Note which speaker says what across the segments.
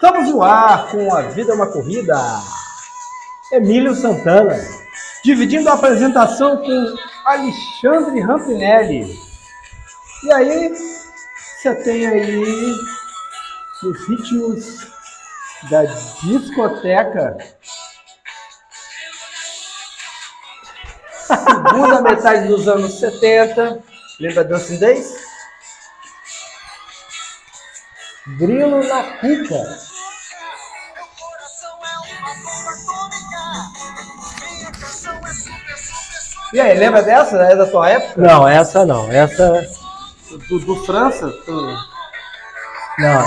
Speaker 1: Estamos no ar com A Vida é uma Corrida.
Speaker 2: Emílio Santana.
Speaker 1: Dividindo a apresentação com Alexandre Rampinelli. E aí, você tem aí os ritmos da discoteca. Segunda metade dos anos 70. Lembra Dancing Days?
Speaker 2: Grilo na Cuca.
Speaker 1: E aí, lembra dessa? É da tua época?
Speaker 2: Não, essa não. Essa...
Speaker 1: Do França?
Speaker 2: Não.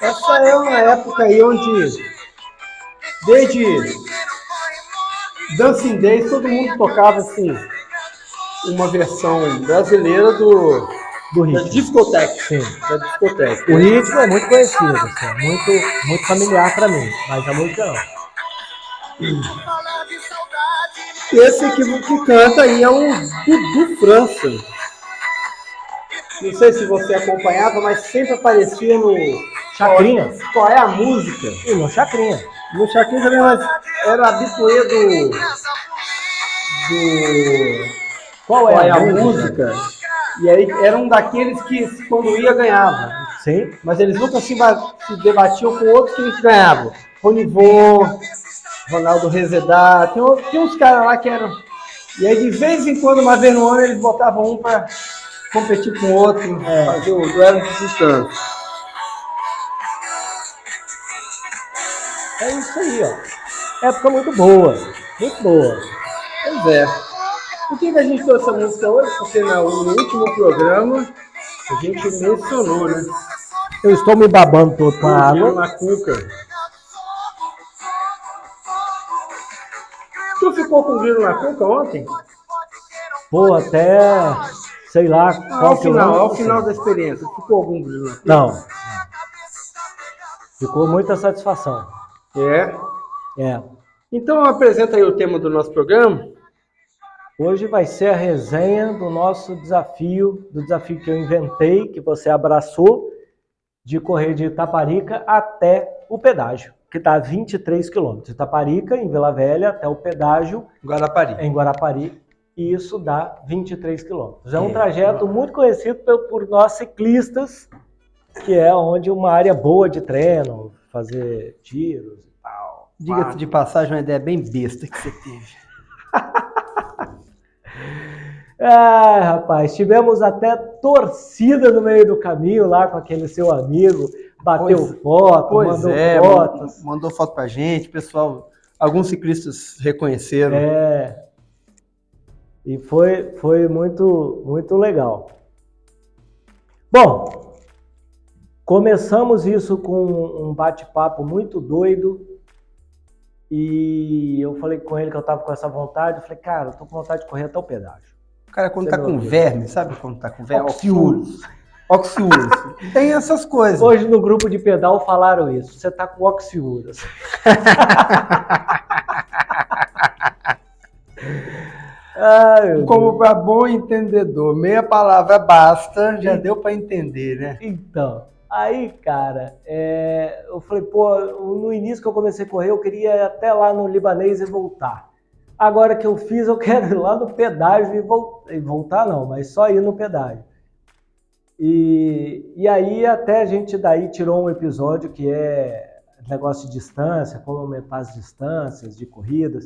Speaker 1: Essa é uma época aí onde, desde Dancing Days, todo mundo tocava assim, uma versão brasileira do
Speaker 2: ritmo.
Speaker 1: Da discoteca.
Speaker 2: Sim.
Speaker 1: Da discoteca.
Speaker 2: O ritmo é muito conhecido, assim, muito familiar para mim, mas a música não.
Speaker 1: Esse que canta aí é o Dudu França. Não sei se você acompanhava, mas sempre aparecia no
Speaker 2: Chacrinha.
Speaker 1: Qual é a música?
Speaker 2: E no Chacrinha.
Speaker 1: No Chacrinha também, mas era habituê do
Speaker 2: Qual é a música?
Speaker 1: E aí era um daqueles que quando ia ganhava.
Speaker 2: Sim.
Speaker 1: Mas eles nunca se debatiam com outros que eles ganhavam. Ronivô, Ronaldo Rezedá, tem uns caras lá que eram... E aí de vez em quando, uma vez no ano, eles botavam um para competir com o outro, fazer o duelo de distância.
Speaker 2: É isso aí, ó. Época muito boa. Muito boa.
Speaker 1: Pois é. Por que a gente trouxe essa música hoje? Porque no último programa a gente mencionou, né?
Speaker 2: Eu estou me babando todo com a água.
Speaker 1: Na cuca. Tu ficou com o grilo na cuca ontem?
Speaker 2: Pô, até... sei lá qual que
Speaker 1: ao final da experiência, ficou algum grilo na cuca?
Speaker 2: Não. Ficou muita satisfação.
Speaker 1: É. Então apresenta aí o tema do nosso programa.
Speaker 2: Hoje vai ser a resenha do nosso desafio, que eu inventei, que você abraçou, de correr de Itaparica até o pedágio, que está a 23 quilômetros. Itaparica, em Vila Velha, até o pedágio em Guarapari, e isso dá 23 quilômetros. É um trajeto muito conhecido por nós ciclistas, que é onde uma área boa de treino, fazer tiros e tal.
Speaker 1: Diga-se de passagem, uma ideia bem besta que você teve.
Speaker 2: Rapaz, tivemos até torcida no meio do caminho lá com aquele seu amigo, bateu foto, mandou fotos.
Speaker 1: Mandou foto pra gente, pessoal, alguns ciclistas reconheceram.
Speaker 2: E foi muito, muito legal. Bom, começamos isso com um bate-papo muito doido. E eu falei com ele que eu tava com essa vontade. Eu falei, cara, eu tô com vontade de correr até o pedágio.
Speaker 1: O cara, quando tá com verme, sabe quando tá com verme? Oxiúros. Tem essas coisas.
Speaker 2: Hoje no grupo de pedal falaram isso. Você tá com oxiúros.
Speaker 1: Como para bom entendedor, meia palavra basta, já deu para entender, né?
Speaker 2: Então, aí, cara, eu falei, pô, no início que eu comecei a correr, eu queria ir até lá no Libanês e voltar. Agora que eu fiz, eu quero ir lá no pedágio e voltar não, mas só ir no pedágio. E aí até a gente daí tirou um episódio que é negócio de distância, como aumentar as distâncias de corridas.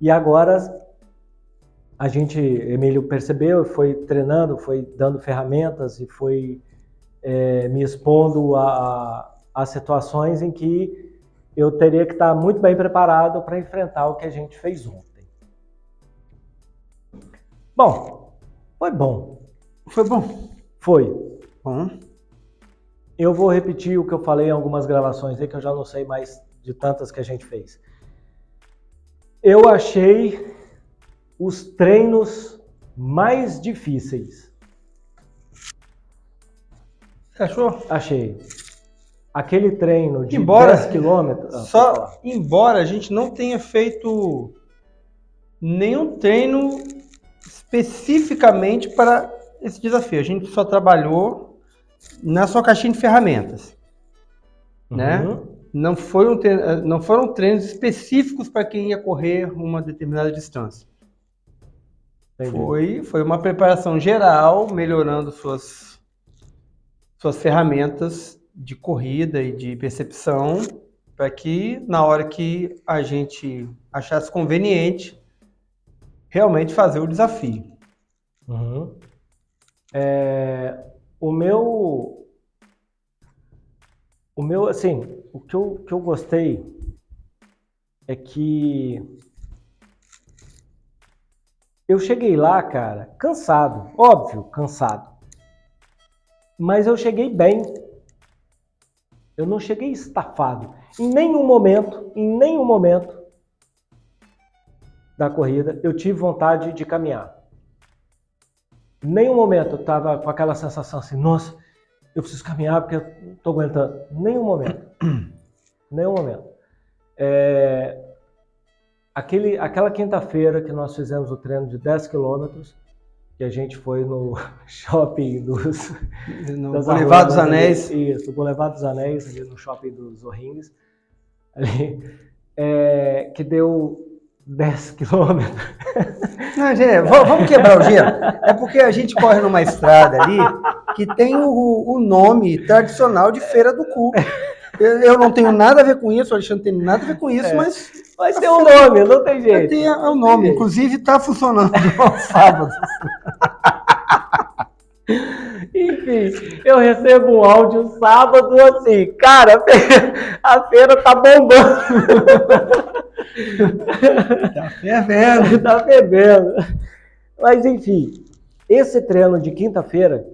Speaker 2: E agora Emílio percebeu, foi treinando, foi dando ferramentas e foi me expondo a situações em que eu teria que estar muito bem preparado para enfrentar o que a gente fez ontem. Bom, foi bom.
Speaker 1: Foi bom?
Speaker 2: Foi. Eu vou repetir o que eu falei em algumas gravações aí, que eu já não sei mais de tantas que a gente fez. Eu achei os treinos mais difíceis.
Speaker 1: Você achou?
Speaker 2: Achei. Aquele treino de 10 quilômetros...
Speaker 1: Embora a gente não tenha feito nenhum treino especificamente para esse desafio. A gente só trabalhou na sua caixinha de ferramentas. né? Não foram treinos específicos para quem ia correr uma determinada distância. Foi uma preparação geral, melhorando suas ferramentas de corrida e de percepção, para que na hora que a gente achasse conveniente, realmente fazer o desafio.
Speaker 2: O meu, assim, o que eu gostei é que eu cheguei lá, cara, cansado, óbvio, cansado. Mas eu cheguei bem. Eu não cheguei estafado. Em nenhum momento da corrida eu tive vontade de caminhar. Em nenhum momento eu estava com aquela sensação assim, nossa, eu preciso caminhar porque eu não estou aguentando. Nenhum momento. Nenhum momento. Aquela quinta-feira que nós fizemos o treino de 10 quilômetros, que a gente foi no shopping
Speaker 1: no Boulevard dos Anéis.
Speaker 2: Isso, no Boulevard dos Anéis, ali no shopping dos Zorrinhos, ali, que deu 10 quilômetros.
Speaker 1: Não, gente, vamos quebrar o gelo. É porque a gente corre numa estrada ali que tem o nome tradicional de Feira do Cu. Eu não tenho nada a ver com isso, o Alexandre não tem nada a ver com isso,
Speaker 2: mas tem um nome, não tem jeito.
Speaker 1: Tem o nome, inclusive está funcionando aos sábados.
Speaker 2: Enfim, eu recebo um áudio sábado assim, cara, a feira tá bombando.
Speaker 1: Tá fervendo.
Speaker 2: Tá fervendo. Mas enfim, esse treino de quinta-feira,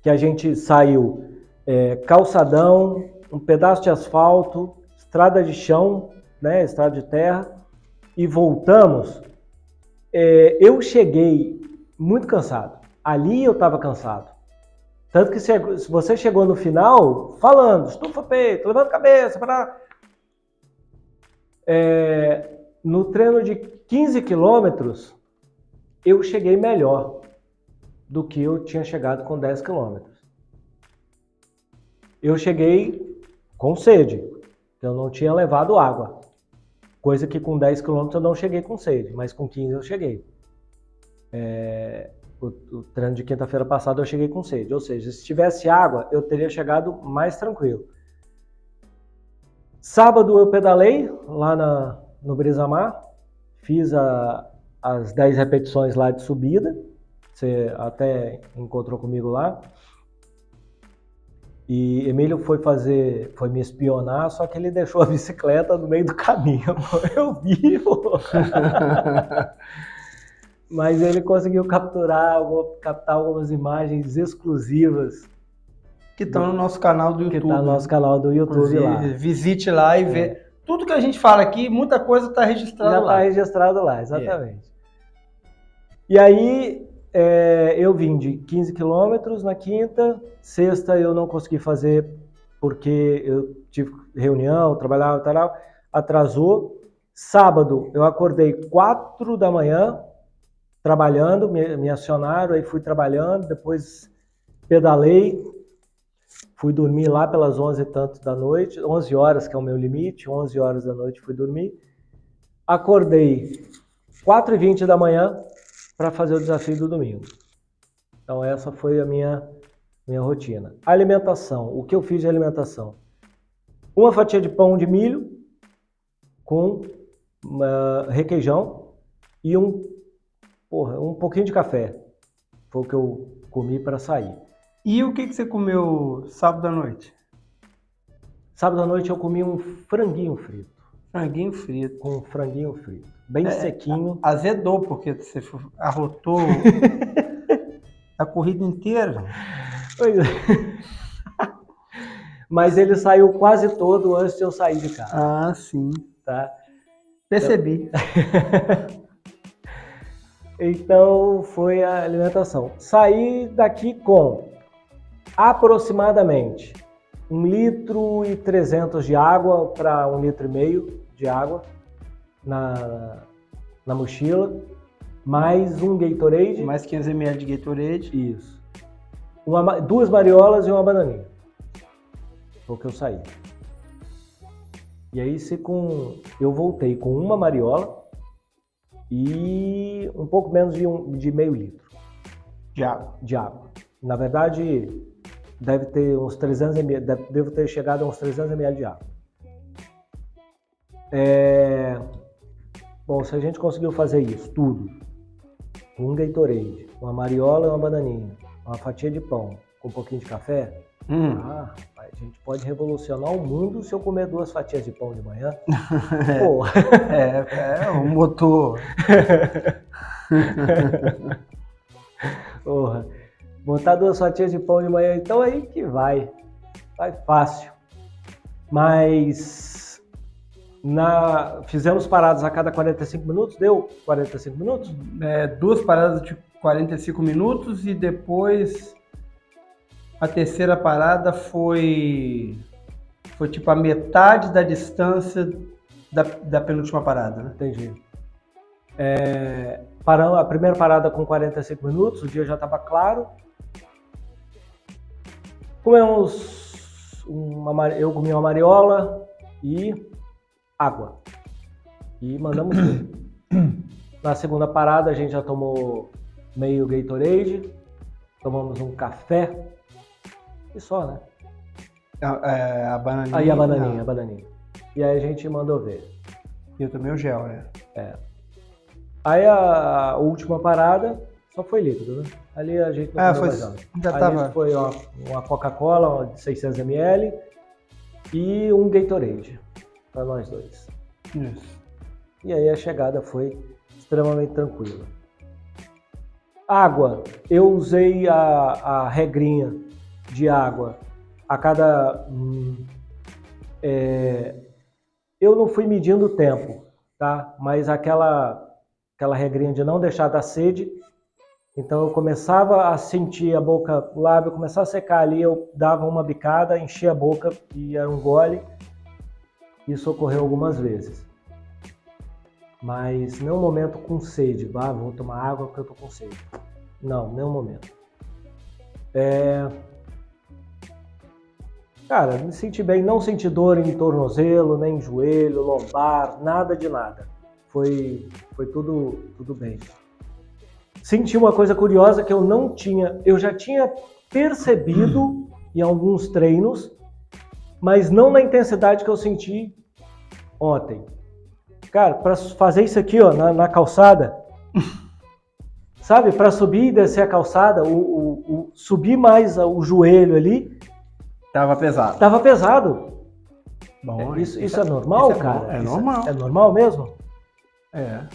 Speaker 2: que a gente saiu calçadão, um pedaço de asfalto, estrada de chão, né, estrada de terra, e voltamos, eu cheguei muito cansado. Ali eu estava cansado. Tanto que se você chegou no final falando, estufa peito, levanta a cabeça, no treino de 15 quilômetros, eu cheguei melhor do que eu tinha chegado com 10 quilômetros. Eu cheguei com sede, eu não tinha levado água. Coisa que com 10 quilômetros eu não cheguei com sede, mas com 15 eu cheguei. O treino de quinta-feira passada eu cheguei com sede, ou seja, se tivesse água eu teria chegado mais tranquilo. Sábado eu pedalei lá no Brisamar, fiz as 10 repetições lá de subida, você até encontrou comigo lá. E Emílio foi me espionar, só que ele deixou a bicicleta no meio do caminho. Eu vi, pô. Mas ele conseguiu captar algumas imagens exclusivas.
Speaker 1: Que estão no nosso canal do YouTube.
Speaker 2: Que está no nosso canal do YouTube lá.
Speaker 1: Visite lá e vê. Tudo que a gente fala aqui, muita coisa está registrada lá.
Speaker 2: Já está registrado lá, exatamente. E aí, eu vim de 15 quilômetros na quinta, sexta eu não consegui fazer porque eu tive reunião, trabalhava e tal, atrasou. Sábado eu acordei 4 da manhã, trabalhando, me acionaram, aí fui trabalhando, depois pedalei, fui dormir lá pelas 11 e tanto da noite, 11 horas que é o meu limite, 11 horas da noite fui dormir. Acordei 4h20 da manhã para fazer o desafio do domingo. Então essa foi a minha rotina. Alimentação, o que eu fiz de alimentação? Uma fatia de pão de milho com requeijão e um pouquinho de café. Foi o que eu comi para sair.
Speaker 1: E o que você comeu sábado à noite?
Speaker 2: Sábado à noite eu comi um franguinho frito.
Speaker 1: Franguinho frito.
Speaker 2: Com um franguinho frito. Bem sequinho.
Speaker 1: Azedou, porque você arrotou a corrida inteira.
Speaker 2: Pois é. Mas ele saiu quase todo antes de eu sair de casa.
Speaker 1: Ah, sim.
Speaker 2: Tá?
Speaker 1: Percebi.
Speaker 2: Então foi a alimentação. Saí daqui com aproximadamente 1,3 litro de água para 1,5 litro de água na mochila, mais um Gatorade.
Speaker 1: Mais 500 ml de Gatorade.
Speaker 2: Isso. 2 mariolas e uma bananinha. Foi o que eu saí. E aí eu voltei com uma mariola e um pouco menos de meio litro
Speaker 1: De água.
Speaker 2: Na verdade, deve ter uns 300 ml, devo ter chegado a uns 300 ml de água. Bom, se a gente conseguiu fazer isso tudo, com um Gatorade, uma mariola e uma bananinha, uma fatia de pão, com um pouquinho de café, rapaz, a gente pode revolucionar o mundo se eu comer 2 fatias de pão de manhã. Pô.
Speaker 1: É um motor.
Speaker 2: Porra. Botar 2 fatias de pão de manhã, então aí que vai fácil. Mas fizemos paradas a cada 45 minutos, deu 45 minutos?
Speaker 1: 2 paradas de 45 minutos e depois a terceira parada foi tipo a metade da distância da penúltima parada, né?
Speaker 2: Entendi. Paramos a primeira parada com 45 minutos, o dia já estava claro. Eu comi uma mariola e água. E mandamos ver. Na segunda parada a gente já tomou meio Gatorade, tomamos um café e só, né?
Speaker 1: A bananinha.
Speaker 2: Aí a bananinha. E aí a gente mandou ver.
Speaker 1: E eu tomei o gel, né?
Speaker 2: Aí a última parada só foi líquido, né? Ali a gente não comeu mais nada. Ali foi uma Coca-Cola de 600 ml e um Gatorade para nós dois.
Speaker 1: Isso.
Speaker 2: E aí a chegada foi extremamente tranquila. Água, eu usei a regrinha de água a cada... eu não fui medindo o tempo, tá? Mas aquela regrinha de não deixar dar sede. Então eu começava a sentir a boca, o lábio começar a secar ali, eu dava uma bicada, enchia a boca e era um gole. Isso ocorreu algumas vezes. Mas nenhum momento com sede, vou tomar água porque eu tô com sede. Não, nenhum momento. Cara, me senti bem, não senti dor em tornozelo, nem em joelho, lombar, nada de nada. Foi tudo bem. Senti uma coisa curiosa que eu já tinha percebido em alguns treinos, mas não na intensidade que eu senti ontem. Cara, para fazer isso aqui, ó, na calçada, sabe, para subir e descer a calçada, subir mais o joelho ali,
Speaker 1: Tava pesado.
Speaker 2: Bom, isso é normal, cara?
Speaker 1: É normal.
Speaker 2: É normal mesmo?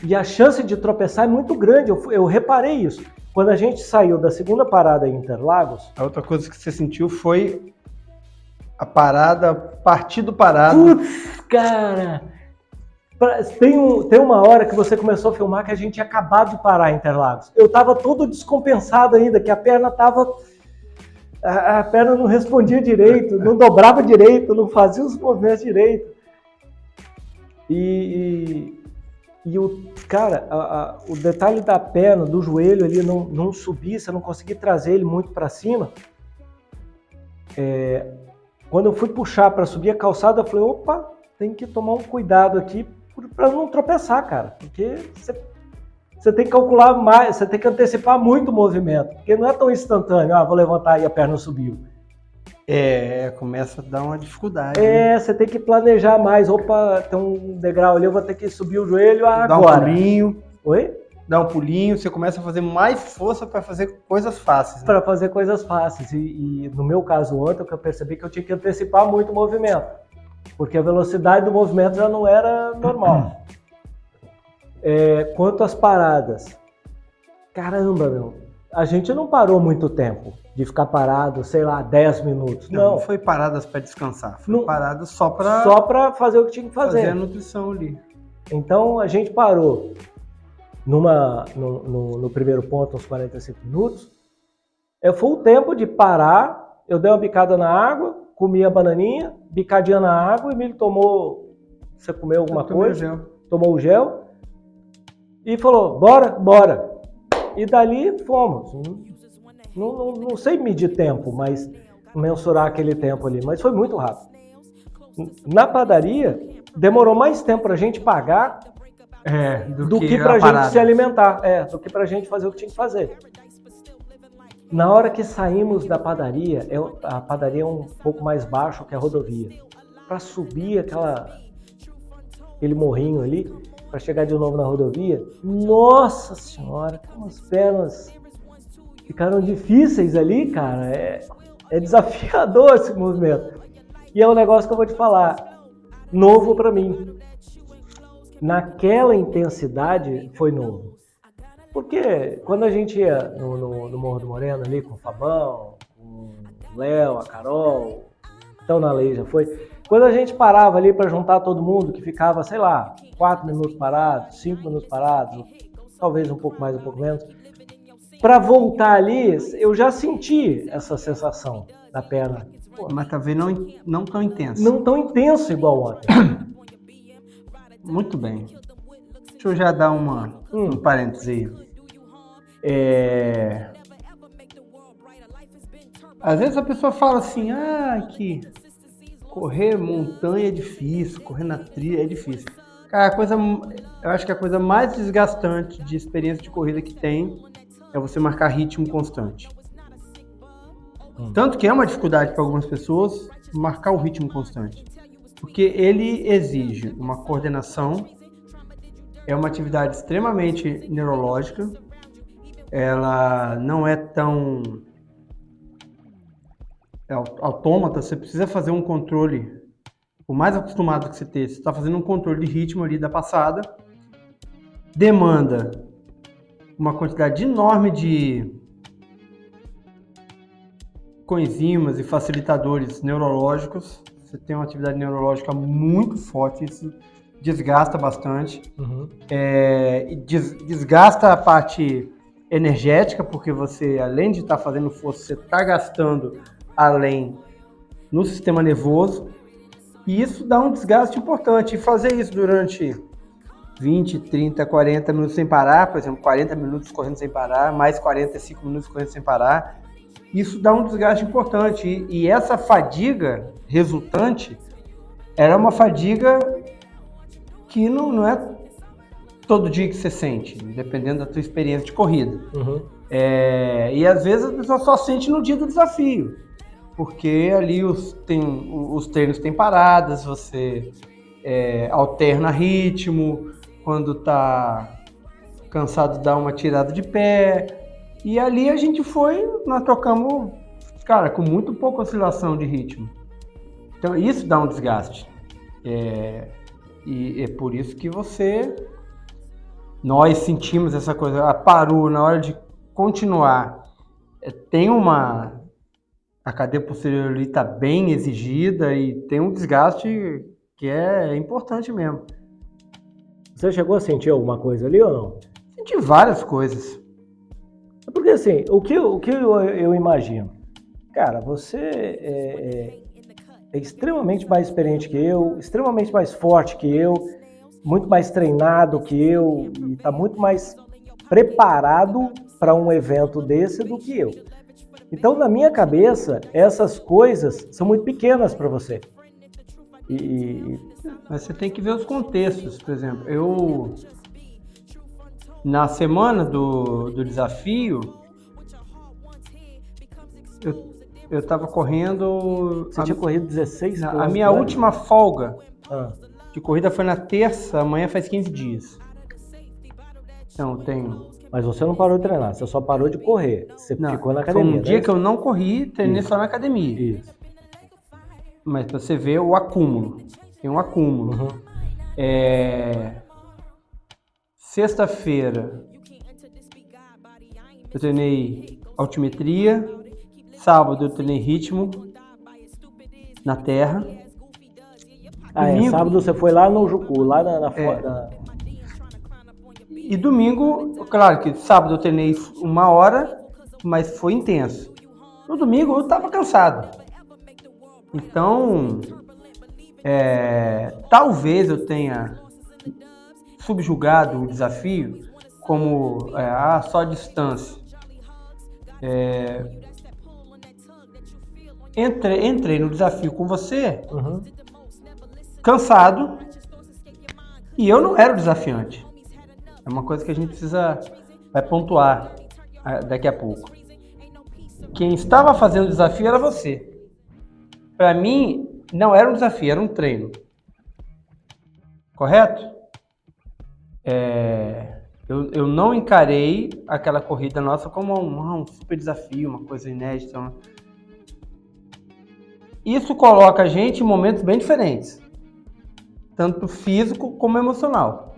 Speaker 2: E a chance de tropeçar é muito grande, eu reparei isso. Quando a gente saiu da segunda parada em Interlagos...
Speaker 1: A outra coisa que você sentiu foi a parada, partido parado.
Speaker 2: Putz, cara! Tem uma hora que você começou a filmar que a gente tinha acabado de parar em Interlagos. Eu tava todo descompensado ainda, que a perna não respondia direito, não dobrava direito, não fazia os movimentos direito. O detalhe da perna, do joelho ali não subia, você não conseguia trazer ele muito para cima. Quando eu fui puxar para subir a calçada, eu falei, opa, tem que tomar um cuidado aqui para não tropeçar, cara. Porque você tem que calcular mais, você tem que antecipar muito o movimento. Porque não é tão instantâneo, vou levantar e a perna subiu.
Speaker 1: Começa a dar uma dificuldade.
Speaker 2: Você tem que planejar mais. Opa, tem um degrau ali, eu vou ter que subir o joelho agora.
Speaker 1: Dá um pulinho.
Speaker 2: Oi?
Speaker 1: Dá um pulinho, você começa a fazer mais força para fazer coisas fáceis. Né?
Speaker 2: Para fazer coisas fáceis. E no meu caso ontem, eu percebi que eu tinha que antecipar muito o movimento. Porque a velocidade do movimento já não era normal. Quanto às paradas. Caramba, meu. A gente não parou muito tempo de ficar parado, sei lá, 10 minutos.
Speaker 1: Não foi paradas para descansar. Foi paradas só
Speaker 2: para fazer o que tinha que fazer.
Speaker 1: Fazer a nutrição ali.
Speaker 2: Então a gente parou no primeiro ponto, uns 45 minutos. Foi o tempo de parar, eu dei uma bicada na água, comi a bananinha, bicadinha na água, o Emílio tomou... Você comeu alguma coisa? Tomou o gel. E falou, bora. E dali fomos. Não sei medir tempo, mas mensurar aquele tempo ali, mas foi muito rápido. Na padaria, demorou mais tempo para a gente pagar do que para a gente se alimentar, do que para a gente fazer o que tinha que fazer. Na hora que saímos da padaria, a padaria é um pouco mais baixo que a rodovia. Para subir aquele morrinho ali, para chegar de novo na rodovia, nossa senhora, como as pernas ficaram difíceis ali, cara. É desafiador esse movimento. E é um negócio que eu vou te falar, novo para mim. Naquela intensidade foi novo. Porque quando a gente ia no Morro do Moreno ali com o Fabão, com o Léo, a Carol, então na lei já foi. Quando a gente parava ali para juntar todo mundo, que ficava, sei lá, 4 minutos parados, 5 minutos parados, talvez um pouco mais, um pouco menos, para voltar ali, eu já senti essa sensação na perna.
Speaker 1: Mas talvez não tão intenso.
Speaker 2: Não tão intenso igual ontem.
Speaker 1: Muito bem. Deixa eu já dar um parêntese aí. Às vezes a pessoa fala assim, que correr montanha é difícil, correr na trilha é difícil. Cara, eu acho que a coisa mais desgastante de experiência de corrida que tem é você marcar ritmo constante. Tanto que é uma dificuldade para algumas pessoas marcar o ritmo constante. Porque ele exige uma coordenação, é uma atividade extremamente neurológica, ela não é tão autômata, você precisa fazer um controle, o mais acostumado que você está fazendo um controle de ritmo ali da passada, demanda uma quantidade enorme de coenzimas e facilitadores neurológicos. Você tem uma atividade neurológica muito forte, isso desgasta bastante. Desgasta a parte energética, porque você, além de estar fazendo força, você está gastando além no sistema nervoso, e isso dá um desgaste importante. E fazer isso durante 20, 30, 40 minutos sem parar, por exemplo, 40 minutos correndo sem parar, mais 45 minutos correndo sem parar, isso dá um desgaste importante. E essa fadiga resultante era uma fadiga que não é todo dia que você sente, dependendo da tua experiência de corrida. E às vezes a pessoa só sente no dia do desafio, porque ali os treinos têm paradas, você alterna ritmo, quando tá cansado dá uma tirada de pé, e ali nós trocamos, cara, com muito pouca oscilação de ritmo. Então isso dá um desgaste. E é por isso que nós sentimos essa coisa, parou na hora de continuar. A cadeia posterior ali está bem exigida e tem um desgaste que é importante mesmo.
Speaker 2: Você chegou a sentir alguma coisa ali ou não?
Speaker 1: Senti várias coisas.
Speaker 2: Porque assim, o que eu imagino? Cara, você é extremamente mais experiente que eu, extremamente mais forte que eu, muito mais treinado que eu e está muito mais preparado para um evento desse do que eu. Então, na minha cabeça, essas coisas são muito pequenas para você.
Speaker 1: Mas você tem que ver os contextos. Por exemplo, na semana do desafio, eu estava correndo...
Speaker 2: Você tinha corrido 16 km?
Speaker 1: A minha última folga de corrida foi na terça, amanhã faz 15 dias. Então, eu tenho...
Speaker 2: Mas você não parou de treinar, você só parou de correr. Você ficou na academia.
Speaker 1: Foi um dia que eu não corri, treinei só na academia.
Speaker 2: Isso.
Speaker 1: Mas pra você ver o acúmulo. Tem um acúmulo. Sexta-feira eu treinei altimetria. Sábado eu treinei ritmo na terra.
Speaker 2: Sábado você foi lá no Jucu, lá na
Speaker 1: E domingo, claro que sábado eu treinei 1 hora, mas foi intenso. No domingo eu estava cansado. Então, talvez eu tenha subjugado o desafio como só distância. entrei no desafio com você,
Speaker 2: Uhum.
Speaker 1: cansado, e eu não era o desafiante. É uma coisa que a gente vai pontuar daqui a pouco. Quem estava fazendo o desafio era você. Para mim, não era um desafio, era um treino. Correto? Eu não encarei aquela corrida nossa como um super desafio, uma coisa inédita. Isso coloca a gente em momentos bem diferentes, tanto físico como emocional.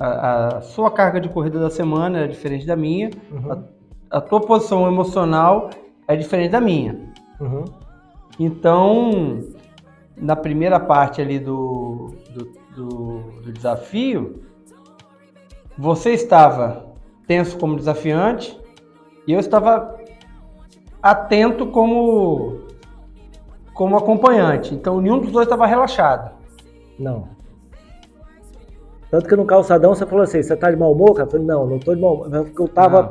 Speaker 1: A sua carga de corrida da semana é diferente da minha,
Speaker 2: Uhum.
Speaker 1: a tua posição emocional é diferente da minha.
Speaker 2: Uhum.
Speaker 1: Então, na primeira parte ali do desafio, você estava tenso como desafiante e eu estava atento como acompanhante. Então, nenhum dos dois estava relaxado.
Speaker 2: Não. Tanto que no calçadão você falou assim, você tá de mau humor? Eu falei, não tô de mau humor. Porque eu tava...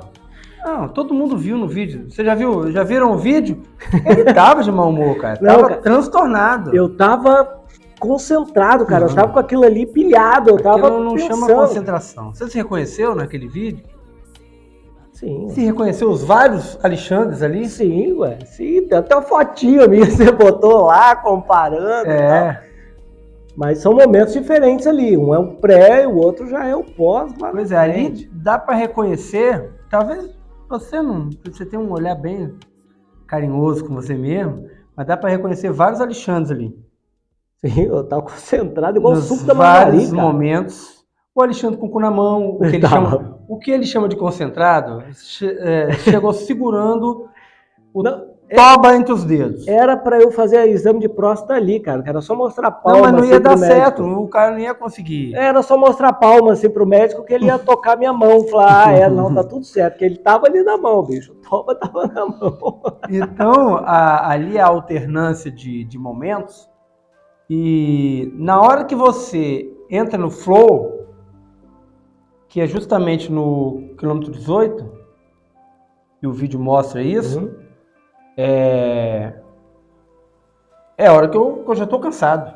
Speaker 1: Não, todo mundo viu no vídeo. Você já viram o vídeo? Ele tava de mau humor, cara.
Speaker 2: Não,
Speaker 1: tava
Speaker 2: cara,
Speaker 1: transtornado.
Speaker 2: Eu tava concentrado, cara. Eu tava com aquilo ali pilhado. Eu tava
Speaker 1: Aquilo não
Speaker 2: pensando.
Speaker 1: chama concentração. Você se reconheceu naquele vídeo?
Speaker 2: Sim.
Speaker 1: Se reconheceu os vários Alexandres ali?
Speaker 2: Sim, ué. Sim, tem até uma fotinha minha que você botou lá, comparando. Mas são momentos diferentes ali. Um é o pré e o outro já é o pós.
Speaker 1: Pois é, ali dá para reconhecer. Talvez você tenha um olhar bem carinhoso com você mesmo, mas dá para reconhecer vários Alexandres ali.
Speaker 2: Sim, eu tava concentrado igual
Speaker 1: Nos
Speaker 2: suco da Margarita.
Speaker 1: vários momentos. O Alexandre com o cu na mão, o que ele chama de concentrado, chegou segurando o toba entre os dedos.
Speaker 2: Era pra eu fazer exame de próstata ali, cara. Era só mostrar a palma.
Speaker 1: Não, mas não ia
Speaker 2: assim,
Speaker 1: dar certo, o cara não ia conseguir.
Speaker 2: Era só mostrar a palma assim pro médico que ele ia tocar minha mão. Falar, não, tá tudo certo. Porque ele tava ali na mão, bicho. O toba tava na mão.
Speaker 1: Então, ali a alternância de momentos. E na hora que você entra no flow, que é justamente no quilômetro 18, e o vídeo mostra isso, é a hora que eu já estou cansado.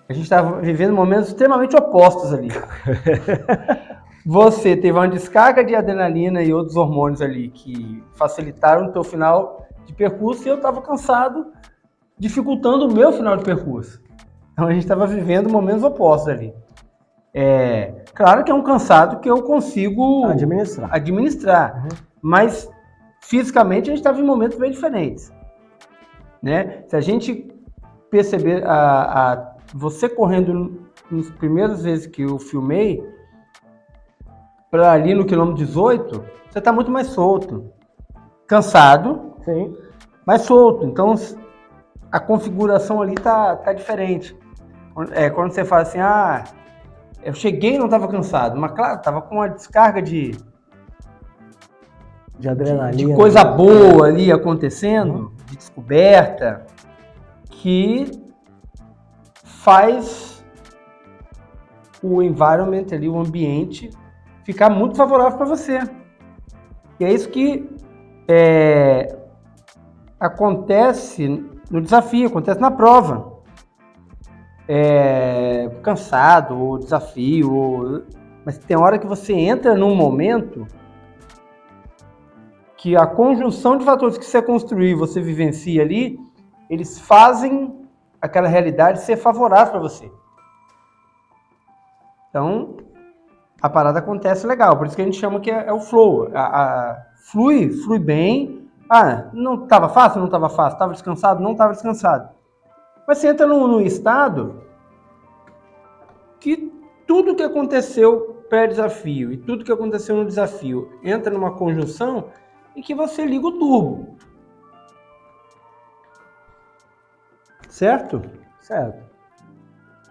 Speaker 1: A gente estava vivendo momentos extremamente opostos ali. Você teve uma descarga de adrenalina e outros hormônios ali que facilitaram o teu final de percurso e eu estava cansado, dificultando o meu final de percurso. Então a gente estava vivendo momentos opostos ali. Claro que é um cansado que eu consigo administrar, mas fisicamente a gente estava em momentos bem diferentes, né? Se a gente perceber você correndo nas primeiras vezes que eu filmei, para ali no quilômetro 18, você está muito mais solto, cansado,
Speaker 2: sim,
Speaker 1: mais solto. Então a configuração ali tá diferente. Quando você fala assim, eu cheguei e não estava cansado, mas claro, estava com uma descarga de adrenalina, de coisa boa ali acontecendo, de descoberta, que faz o environment ali, o ambiente, ficar muito favorável para você. E é isso que acontece no desafio, acontece na prova. Cansado, ou desafio, mas tem hora que você entra num momento que a conjunção de fatores que você construiu e você vivencia ali, eles fazem aquela realidade ser favorável para você. Então, a parada acontece legal, por isso que a gente chama que é o flow. Flui bem. Não estava fácil? Não estava fácil. Estava descansado? Não estava descansado. Mas você entra num estado que tudo que aconteceu pré-desafio e tudo que aconteceu no desafio entra numa conjunção em que você liga o turbo. Certo?
Speaker 2: Certo.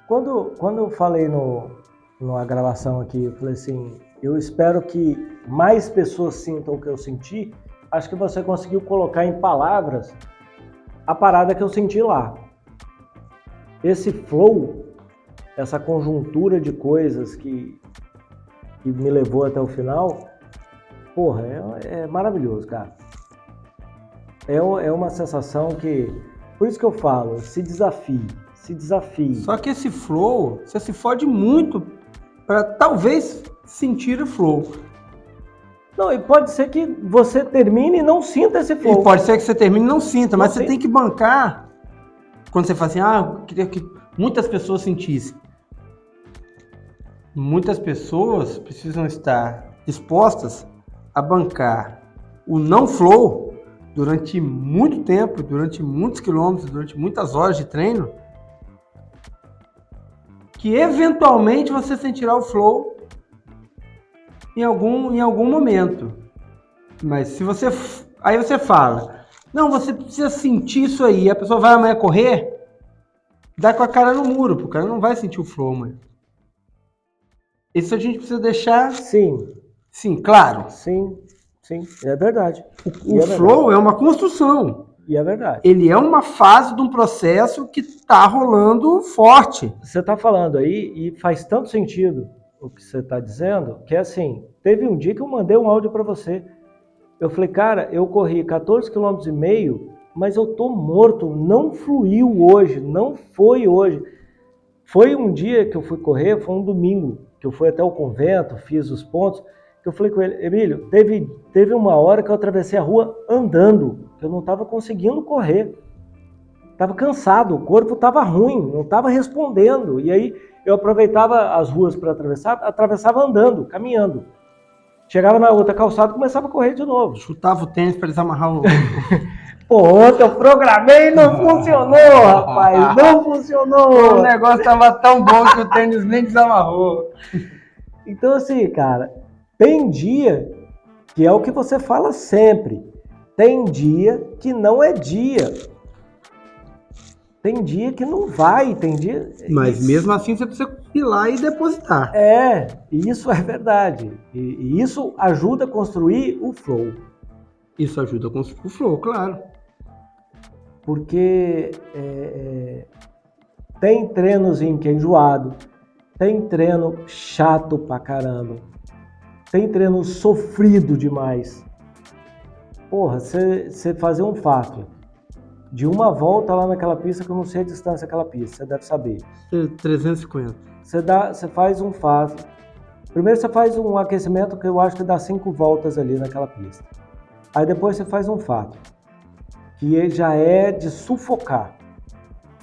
Speaker 2: Quando eu falei numa gravação aqui, eu falei assim, eu espero que mais pessoas sintam o que eu senti, acho que você conseguiu colocar em palavras a parada que eu senti lá. Esse flow, essa conjuntura de coisas que me levou até o final, porra, é maravilhoso, cara. É uma sensação que... Por isso que eu falo, se desafie.
Speaker 1: Só que esse flow, você se fode muito para talvez sentir o flow.
Speaker 2: Não, e pode ser que você termine e não sinta esse flow.
Speaker 1: E pode ser que você termine e não sinta, mas você
Speaker 2: sinta.
Speaker 1: tem que bancar. Quando você fala assim, eu queria que muitas pessoas sentissem. Muitas pessoas precisam estar dispostas a bancar o não flow durante muito tempo, durante muitos quilômetros, durante muitas horas de treino, que eventualmente você sentirá o flow em algum momento. Mas se você... Aí você fala, não, você precisa sentir isso aí. A pessoa vai amanhã correr, dá com a cara no muro, porque o cara não vai sentir o flow, mano. Isso a gente precisa deixar... Sim, claro.
Speaker 2: Sim, é verdade.
Speaker 1: O flow é uma construção.
Speaker 2: E é verdade.
Speaker 1: Ele é uma fase de um processo que está rolando forte.
Speaker 2: Você está falando aí e faz tanto sentido o que você está dizendo, que é assim, teve um dia que eu mandei um áudio para você. Eu falei, cara, eu corri 14,5 km, mas eu tô morto, não fluiu hoje, não foi hoje. Foi um dia que eu fui correr, foi um domingo, que eu fui até o convento, fiz os pontos, que eu falei com ele, Emílio, teve uma hora que eu atravessei a rua andando, que eu não estava conseguindo correr. Estava cansado, o corpo estava ruim, não estava respondendo. E aí eu aproveitava as ruas para atravessava andando, caminhando. Chegava na outra calçada e começava a correr de novo.
Speaker 1: Chutava o tênis para eles amarrar o...
Speaker 2: Pô, ontem eu programei e não funcionou, rapaz, não funcionou.
Speaker 1: O negócio estava tão bom que o tênis nem desamarrou.
Speaker 2: Então assim, cara, tem dia que é o que você fala sempre. Tem dia que não é dia. Tem dia que não vai, tem dia...
Speaker 1: Mas mesmo assim você precisa ir lá e depositar.
Speaker 2: Isso é verdade. E isso ajuda a construir o flow.
Speaker 1: Isso ajuda a construir o flow, claro.
Speaker 2: Porque tem treinozinho que é enjoado, tem treino chato pra caramba, tem treino sofrido demais. Porra, você fazer um fato de uma volta lá naquela pista, que eu não sei a distância daquela pista, você deve saber.
Speaker 1: 350.
Speaker 2: Você faz um fato. Primeiro você faz um aquecimento que eu acho que dá 5 voltas ali naquela pista. Aí depois você faz um fato, que já é de sufocar.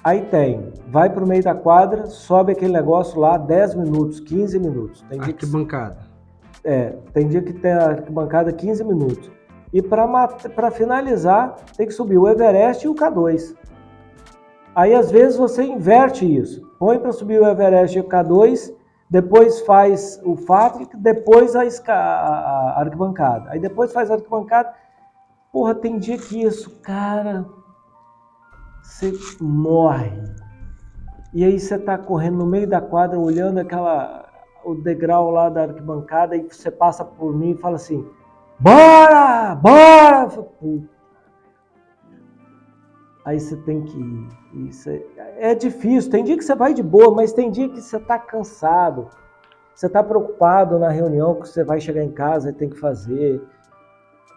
Speaker 2: Aí vai pro meio da quadra, sobe aquele negócio lá 10 minutos, 15 minutos. Tem dia
Speaker 1: arquibancada.
Speaker 2: Tem dia que tem a arquibancada 15 minutos. E para finalizar, tem que subir o Everest e o K2. Aí às vezes você inverte isso. Põe para subir o Everest e o K2, depois faz o fato, depois a arquibancada. Aí depois faz a arquibancada. Porra, tem dia que isso, cara, você morre. E aí você tá correndo no meio da quadra, olhando o degrau lá da arquibancada, e você passa por mim e fala assim, bora! Aí você tem que ir. É difícil, tem dia que você vai de boa, mas tem dia que você tá cansado. Você tá preocupado na reunião que você vai chegar em casa e tem que fazer.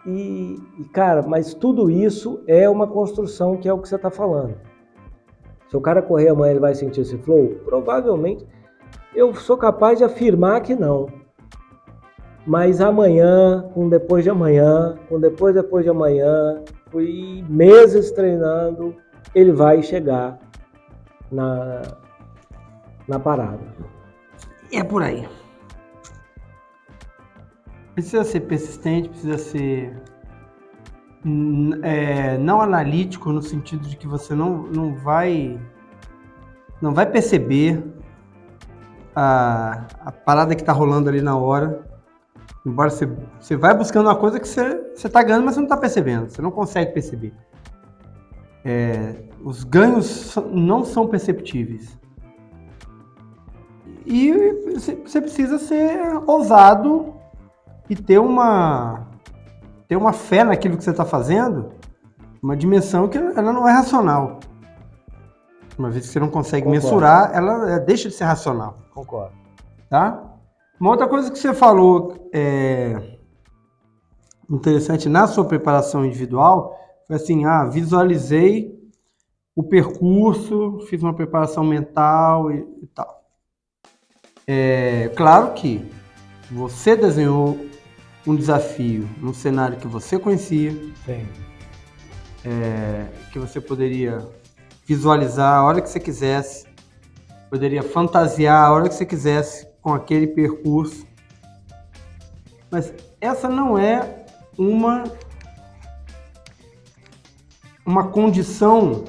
Speaker 2: E, cara, mas tudo isso é uma construção, que é o que você está falando. Se o cara correr amanhã, ele vai sentir esse flow? Provavelmente. Eu sou capaz de afirmar que não. Mas amanhã, com depois de amanhã, com depois de amanhã, e meses treinando, ele vai chegar na parada.
Speaker 1: É por aí. Precisa ser persistente, precisa ser não analítico, no sentido de que você não vai perceber a parada que está rolando ali na hora. Embora você vai buscando uma coisa que você está ganhando, mas você não está percebendo, você não consegue perceber. Os ganhos não são perceptíveis. E você precisa ser ousado e ter uma fé naquilo que você está fazendo, uma dimensão que ela não é racional. Uma vez que você não consegue mensurar, ela deixa de ser racional.
Speaker 2: Concordo.
Speaker 1: Tá? Uma outra coisa que você falou interessante na sua preparação individual Foi assim, visualizei o percurso, fiz uma preparação mental e tal. Claro que você desenhou um desafio num cenário que você conhecia,
Speaker 2: Sim.
Speaker 1: Que você poderia visualizar a hora que você quisesse, poderia fantasiar a hora que você quisesse com aquele percurso. Mas essa não é uma condição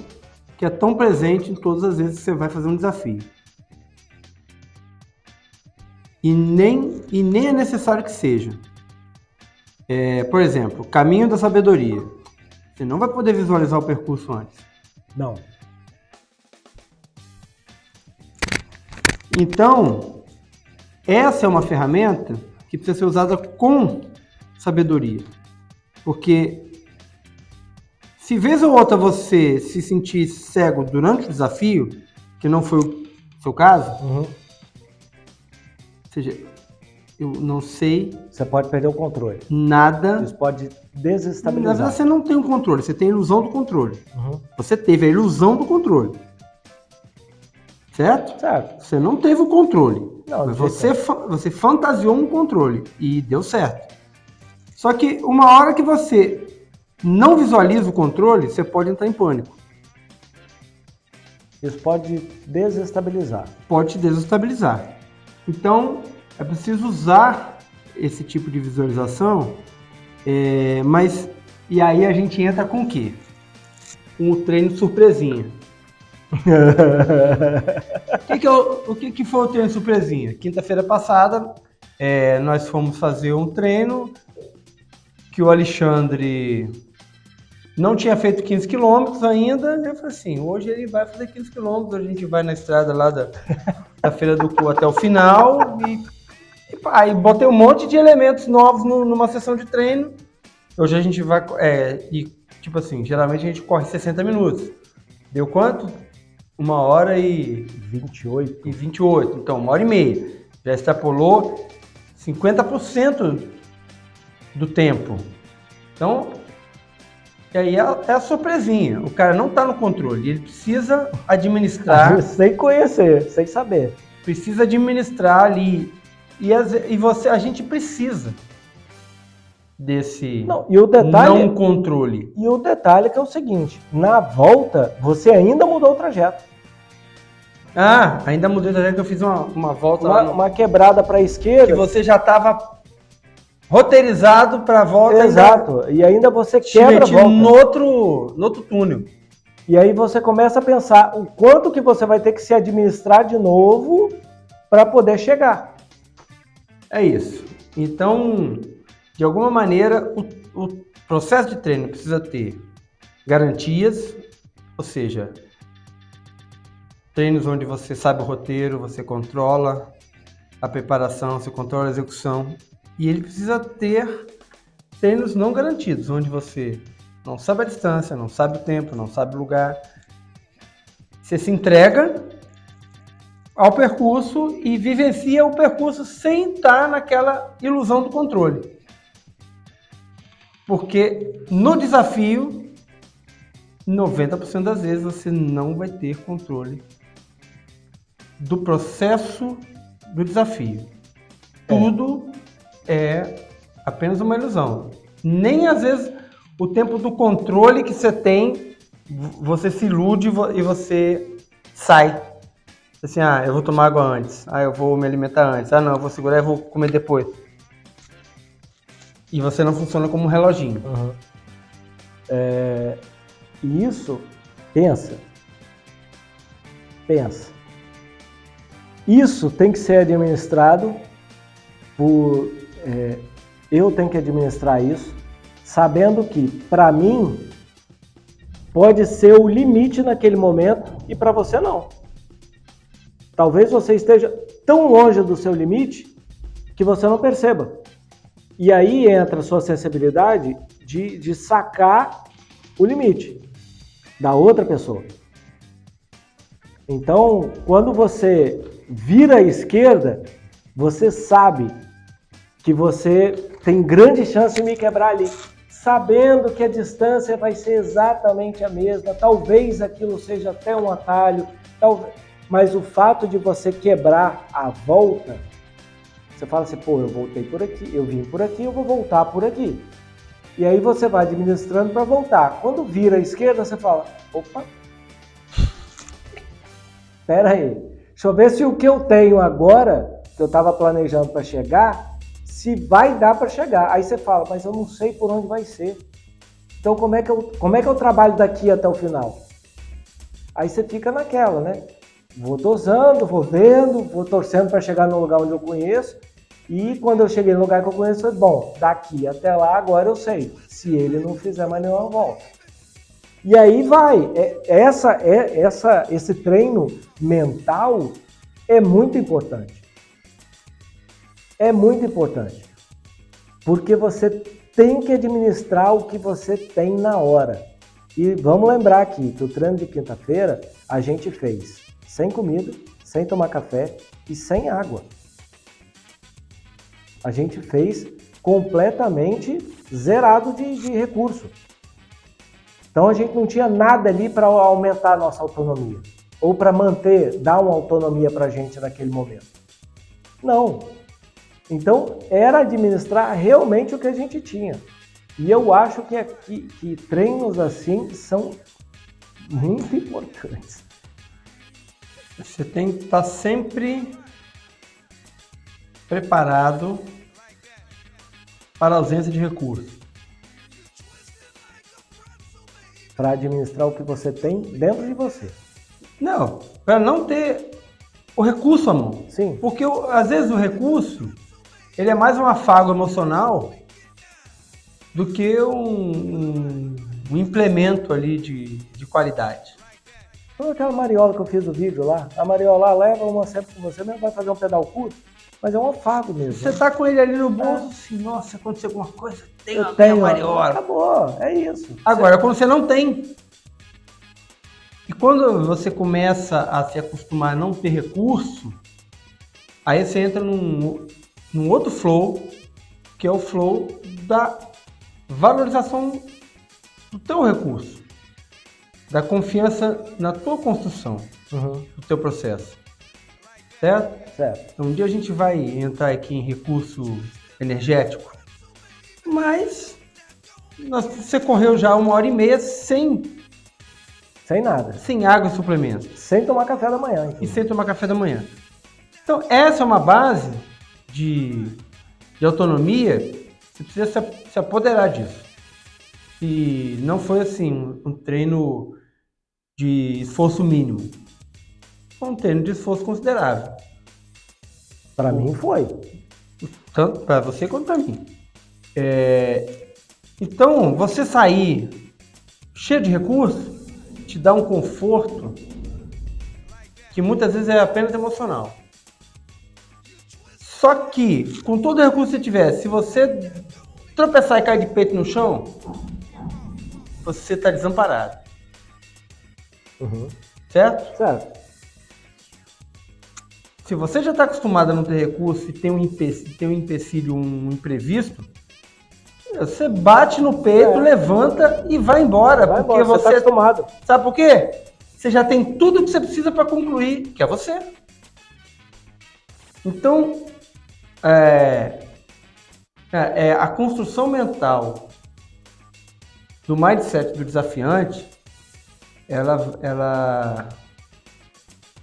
Speaker 1: que é tão presente em todas as vezes que você vai fazer um desafio. E nem é necessário que seja. Por exemplo, caminho da sabedoria. Você não vai poder visualizar o percurso antes.
Speaker 2: Não.
Speaker 1: Então, essa é uma ferramenta que precisa ser usada com sabedoria. Porque se vez ou outra você se sentir cego durante o desafio, que não foi o seu caso,
Speaker 2: Uhum.
Speaker 1: ou seja, eu não sei
Speaker 2: Você pode perder o controle.
Speaker 1: nada.
Speaker 2: Isso pode
Speaker 1: Na
Speaker 2: desestabilizar.
Speaker 1: verdade, você não tem o controle, você tem a ilusão do controle.
Speaker 2: Uhum.
Speaker 1: Você teve a ilusão do controle. Certo?
Speaker 2: Certo.
Speaker 1: Você não teve o controle.
Speaker 2: Não,
Speaker 1: Mas
Speaker 2: de jeito
Speaker 1: você fantasiou um controle e deu certo. Só que uma hora que você não visualiza o controle, você pode entrar em pânico.
Speaker 2: Isso pode desestabilizar.
Speaker 1: Pode te desestabilizar. Então, é preciso usar esse tipo de visualização, e aí a gente entra com o quê? Com o treino surpresinha. O que foi o treino surpresinha? Quinta-feira passada, nós fomos fazer um treino que o Alexandre não tinha feito 15 quilômetros ainda. Eu falei assim, hoje ele vai fazer 15 quilômetros, a gente vai na estrada lá da Feira do Cu até o final e botei um monte de elementos novos numa sessão de treino. Hoje a gente vai, tipo assim, geralmente a gente corre 60 minutos. Deu quanto? 1h28. Então, 1h30. Já extrapolou 50% do tempo. Então, e aí é a surpresinha. O cara não está no controle, ele precisa administrar.
Speaker 2: Sem conhecer, sem saber.
Speaker 1: Precisa administrar ali. E a gente precisa desse
Speaker 2: Não, e o detalhe,
Speaker 1: não controle.
Speaker 2: E o detalhe é que é o seguinte, na volta, você ainda mudou o trajeto.
Speaker 1: Ainda mudei o trajeto, que eu fiz uma volta lá
Speaker 2: Uma quebrada para a esquerda.
Speaker 1: que você já estava roteirizado para a volta.
Speaker 2: Exato, e ainda você quebra a volta.
Speaker 1: No outro túnel.
Speaker 2: E aí você começa a pensar o quanto que você vai ter que se administrar de novo para poder chegar.
Speaker 1: É isso. Então, de alguma maneira, o processo de treino precisa ter garantias, ou seja, treinos onde você sabe o roteiro, você controla a preparação, você controla a execução. E ele precisa ter treinos não garantidos, onde você não sabe a distância, não sabe o tempo, não sabe o lugar. Você se entrega ao percurso e vivencia o percurso sem estar naquela ilusão do controle. Porque no desafio, 90% das vezes você não vai ter controle do processo do desafio. Tudo é apenas uma ilusão. Nem às vezes o tempo do controle que você tem, você se ilude e você sai. Assim, eu vou tomar água antes, eu vou me alimentar antes, não, eu vou segurar e vou comer depois. E você não funciona como um reloginho.
Speaker 2: Uhum. E isso, pensa. Isso tem que ser administrado por... eu tenho que administrar isso, sabendo que, para mim, pode ser o limite naquele momento e para você não. Talvez você esteja tão longe do seu limite que você não perceba. E aí entra a sua sensibilidade de sacar o limite da outra pessoa. Então, quando você vira à esquerda, você sabe que você tem grande chance de me quebrar ali. sabendo que a distância vai ser exatamente a mesma, talvez aquilo seja até um atalho, mas o fato de você quebrar a volta, você fala assim, pô, eu voltei por aqui, eu vim por aqui, eu vou voltar por aqui. E aí você vai administrando para voltar. Quando vira à esquerda, você fala, opa, espera aí, deixa eu ver se o que eu tenho agora, que eu estava planejando para chegar, se vai dar para chegar. Aí você fala, mas eu não sei por onde vai ser. Então como é que eu trabalho daqui até o final? Aí você fica naquela, né? Vou dosando, vou vendo, vou torcendo para chegar no lugar onde eu conheço. E quando eu cheguei no lugar que eu conheço, foi bom, daqui até lá agora eu sei, se ele não fizer mais nenhuma volta. E aí vai, esse treino mental é muito importante. É muito importante, porque você tem que administrar o que você tem na hora. E vamos lembrar aqui que o treino de quinta-feira a gente fez sem comida, sem tomar café e sem água. A gente fez completamente zerado de recurso. Então a gente não tinha nada ali para aumentar a nossa autonomia ou para dar uma autonomia para a gente naquele momento. Não. Então, era administrar realmente o que a gente tinha. E eu acho que treinos assim são muito importantes.
Speaker 1: Você tem que estar sempre preparado para a ausência de recursos.
Speaker 2: Para administrar o que você tem dentro de você.
Speaker 1: Não, para não ter o recurso à mão.
Speaker 2: Sim.
Speaker 1: Porque às vezes o recurso ele é mais um afago emocional do que um implemento ali de qualidade.
Speaker 2: Foi aquela mariola que eu fiz o vídeo lá. A mariola leva uma sempre com você, mesmo vai fazer um pedal curto, mas é um afago mesmo.
Speaker 1: Você tá com ele ali no bolso, assim, nossa, se acontecer alguma coisa,
Speaker 2: eu tenho a
Speaker 1: mariola.
Speaker 2: Acabou, é isso.
Speaker 1: Agora, quando você não tem, e quando você começa a se acostumar a não ter recurso, aí você entra num outro flow, que é o flow da valorização do teu recurso, da confiança na tua construção, do teu processo, certo?
Speaker 2: Certo.
Speaker 1: Então, um dia a gente vai entrar aqui em recurso energético, mas você correu já 1h30
Speaker 2: sem nada.
Speaker 1: Sem água e suplemento.
Speaker 2: Sem tomar café da manhã.
Speaker 1: Então. E sem tomar café da manhã. Então, essa é uma base de autonomia, você precisa se apoderar disso. E não foi assim, um treino de esforço mínimo. Foi um treino de esforço considerável.
Speaker 2: Para mim foi.
Speaker 1: Tanto para você quanto para mim. Então, você sair cheio de recursos te dá um conforto que muitas vezes é apenas emocional. Só que, com todo o recurso que você tiver, se você tropeçar e cair de peito no chão, você está desamparado. Certo?
Speaker 2: Certo.
Speaker 1: Se você já está acostumado a não ter recurso e tem um empecilho, um imprevisto, você bate no peito, levanta e vai embora. Porque você
Speaker 2: está acostumado.
Speaker 1: Sabe por quê? Você já tem tudo que você precisa para concluir, que é você. Então, a construção mental do mindset do desafiante, ela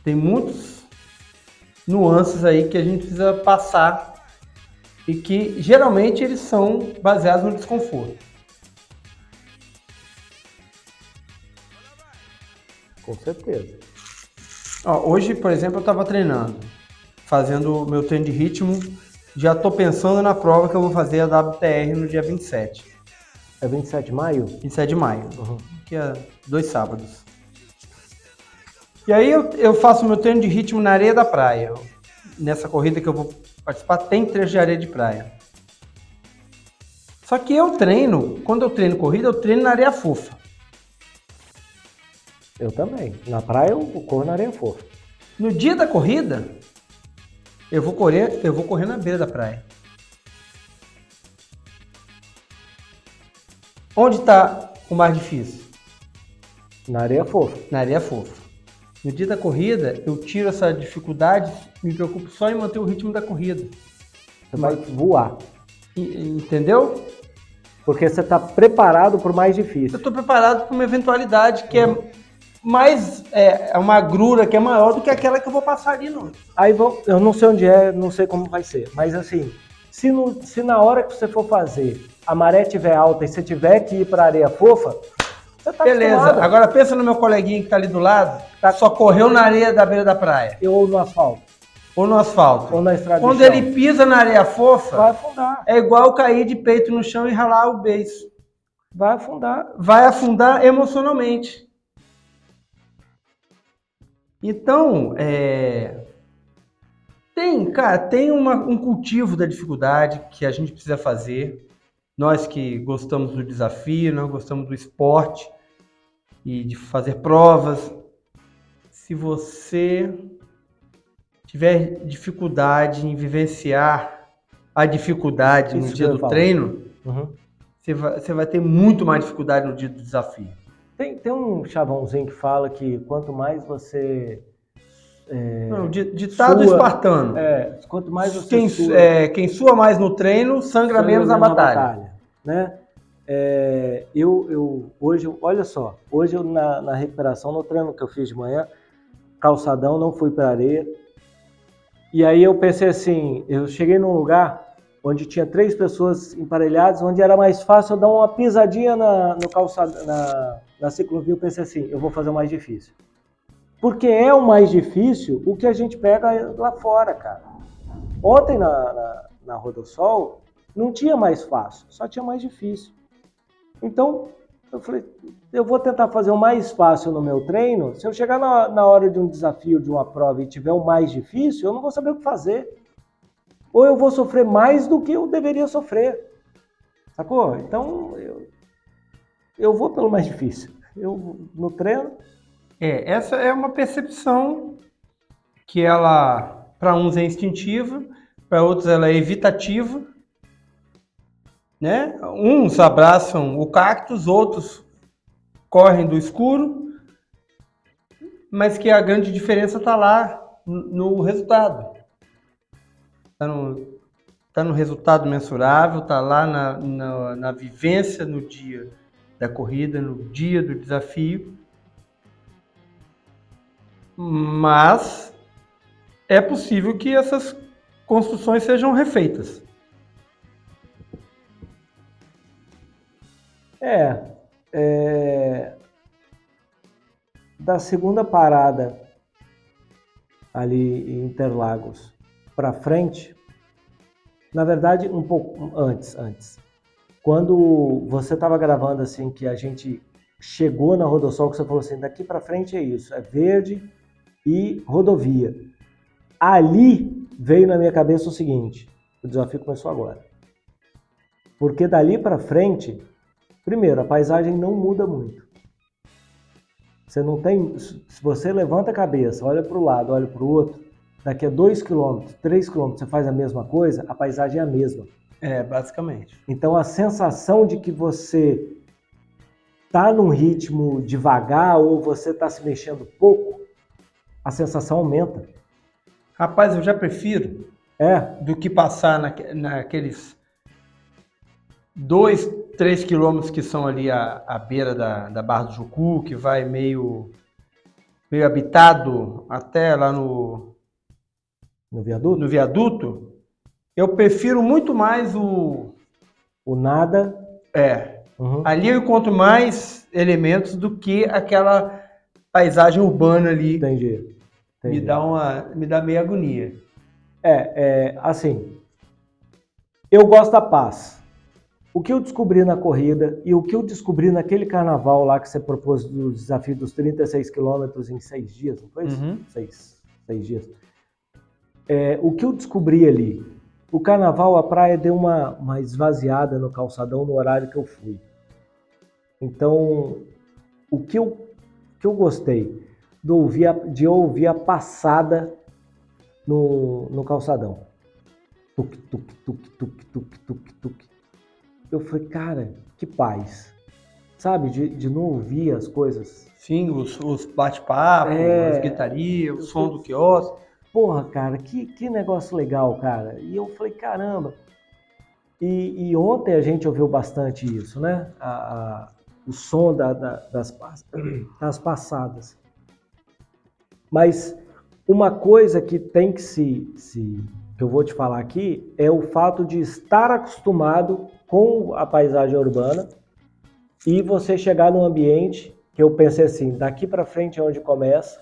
Speaker 1: tem muitos nuances aí que a gente precisa passar e que geralmente eles são baseados no desconforto.
Speaker 2: Com certeza.
Speaker 1: Hoje, por exemplo, eu estava treinando, fazendo o meu treino de ritmo, já estou pensando na prova que eu vou fazer a WTR no dia 27.
Speaker 2: É 27 de maio?
Speaker 1: 27 de maio, que é 2 sábados. E aí eu faço o meu treino de ritmo na areia da praia. Nessa corrida que eu vou participar, tem trecho de areia de praia. Só que quando eu treino corrida, eu treino na areia fofa.
Speaker 2: Eu também. Na praia eu corro na areia fofa.
Speaker 1: No dia da corrida, eu vou correr na beira da praia. Onde está o mais difícil?
Speaker 2: Na areia fofa.
Speaker 1: Na areia fofa. No dia da corrida, eu tiro essa dificuldade, me preocupo só em manter o ritmo da corrida.
Speaker 2: Você vai voar.
Speaker 1: Entendeu?
Speaker 2: Porque você está preparado para o mais
Speaker 1: Eu
Speaker 2: difícil.
Speaker 1: estou preparado para uma eventualidade que é mais, é uma agrura que é maior do que aquela que eu vou passar ali, não.
Speaker 2: Aí eu não sei onde é, não sei como vai ser, mas assim, se na hora que você for fazer a maré estiver alta e você tiver que ir para a areia fofa, você tá
Speaker 1: Beleza,
Speaker 2: acostumado.
Speaker 1: agora pensa no meu coleguinha que está ali do lado, só correu na areia da beira da praia.
Speaker 2: Ou no asfalto.
Speaker 1: Ou no asfalto.
Speaker 2: Ou na estrada
Speaker 1: Quando
Speaker 2: de chão.
Speaker 1: ele pisa na areia fofa,
Speaker 2: Vai afundar.
Speaker 1: é igual cair de peito no chão e ralar o beiço.
Speaker 2: Vai afundar.
Speaker 1: Vai afundar emocionalmente. Então, tem um cultivo da dificuldade que a gente precisa fazer. Nós que gostamos do desafio, nós gostamos do esporte e de fazer provas. Se você tiver dificuldade em vivenciar a dificuldade no dia do treino, você vai ter muito mais dificuldade no dia do desafio.
Speaker 2: Tem um chavãozinho que fala que quanto mais você...
Speaker 1: ditado espartano.
Speaker 2: Quanto mais você
Speaker 1: quem sua mais no treino, sangra menos na batalha.
Speaker 2: Né? Hoje, olha só, hoje eu na recuperação, no treino que eu fiz de manhã, calçadão, não fui para areia. E aí eu pensei assim, eu cheguei num lugar onde tinha 3 pessoas emparelhadas, onde era mais fácil eu dar uma pisadinha no calçado, na ciclovia. Eu pensei assim, eu vou fazer o mais difícil. Porque é o mais difícil o que a gente pega lá fora, cara. Ontem na Rodossol não tinha mais fácil, só tinha mais difícil. Então, eu falei, eu vou tentar fazer o mais fácil no meu treino. Se eu chegar na hora de um desafio, de uma prova e tiver o mais difícil, eu não vou saber o que fazer. Ou eu vou sofrer mais do que eu deveria sofrer. Sacou? Então, eu vou pelo mais difícil. Eu, no treino...
Speaker 1: Essa é uma percepção que ela, para uns é instintiva, para outros ela é evitativa, né? Uns abraçam o cactus, outros correm do escuro, mas que a grande diferença está lá no resultado. Está no resultado mensurável, está lá na vivência no dia da corrida, no dia do desafio. Mas é possível que essas construções sejam refeitas.
Speaker 2: Da segunda parada ali em Interlagos para frente, na verdade um pouco antes. Quando você estava gravando assim que a gente chegou na Rodossol, que você falou assim, daqui para frente é isso, é verde e rodovia. Ali veio na minha cabeça o seguinte, o desafio começou agora. Porque dali para frente, primeiro, a paisagem não muda muito. Você não tem, se você levanta a cabeça, olha para o lado, olha para o outro, daqui a 2 km, 3 km, você faz a mesma coisa, a paisagem é a mesma.
Speaker 1: Basicamente.
Speaker 2: Então a sensação de que você está num ritmo devagar ou você está se mexendo pouco, a sensação aumenta.
Speaker 1: Rapaz, eu já prefiro do que passar naqueles 2, 3 quilômetros que são ali à beira da Barra do Jucu, que vai meio habitado até lá no viaduto. Eu prefiro muito mais o
Speaker 2: nada.
Speaker 1: Ali eu encontro mais elementos do que aquela paisagem urbana ali.
Speaker 2: Entendi.
Speaker 1: Me dá meio agonia.
Speaker 2: Assim, eu gosto da paz. O que eu descobri na corrida e o que eu descobri naquele carnaval lá que você propôs do desafio dos 36 quilômetros em 6 dias, não foi isso? 6 dias. O que eu descobri ali, o carnaval, a praia deu uma esvaziada no calçadão no horário que eu fui. Então, o que eu gostei de ouvir a passada no calçadão. Tuc, tuc, tuc, tuc, tuc, tuc, tuc. Eu falei, cara, que paz. sabe, de não ouvir as coisas.
Speaker 1: Sim, os bate-papos, as guitarias, o som do quiosque.
Speaker 2: Porra, cara, que negócio legal, cara. E eu falei, caramba. E ontem a gente ouviu bastante isso, né? O som das passadas. Mas uma coisa que tem que que eu vou te falar aqui é o fato de estar acostumado com a paisagem urbana e você chegar num ambiente que eu pensei assim, daqui para frente é onde começa,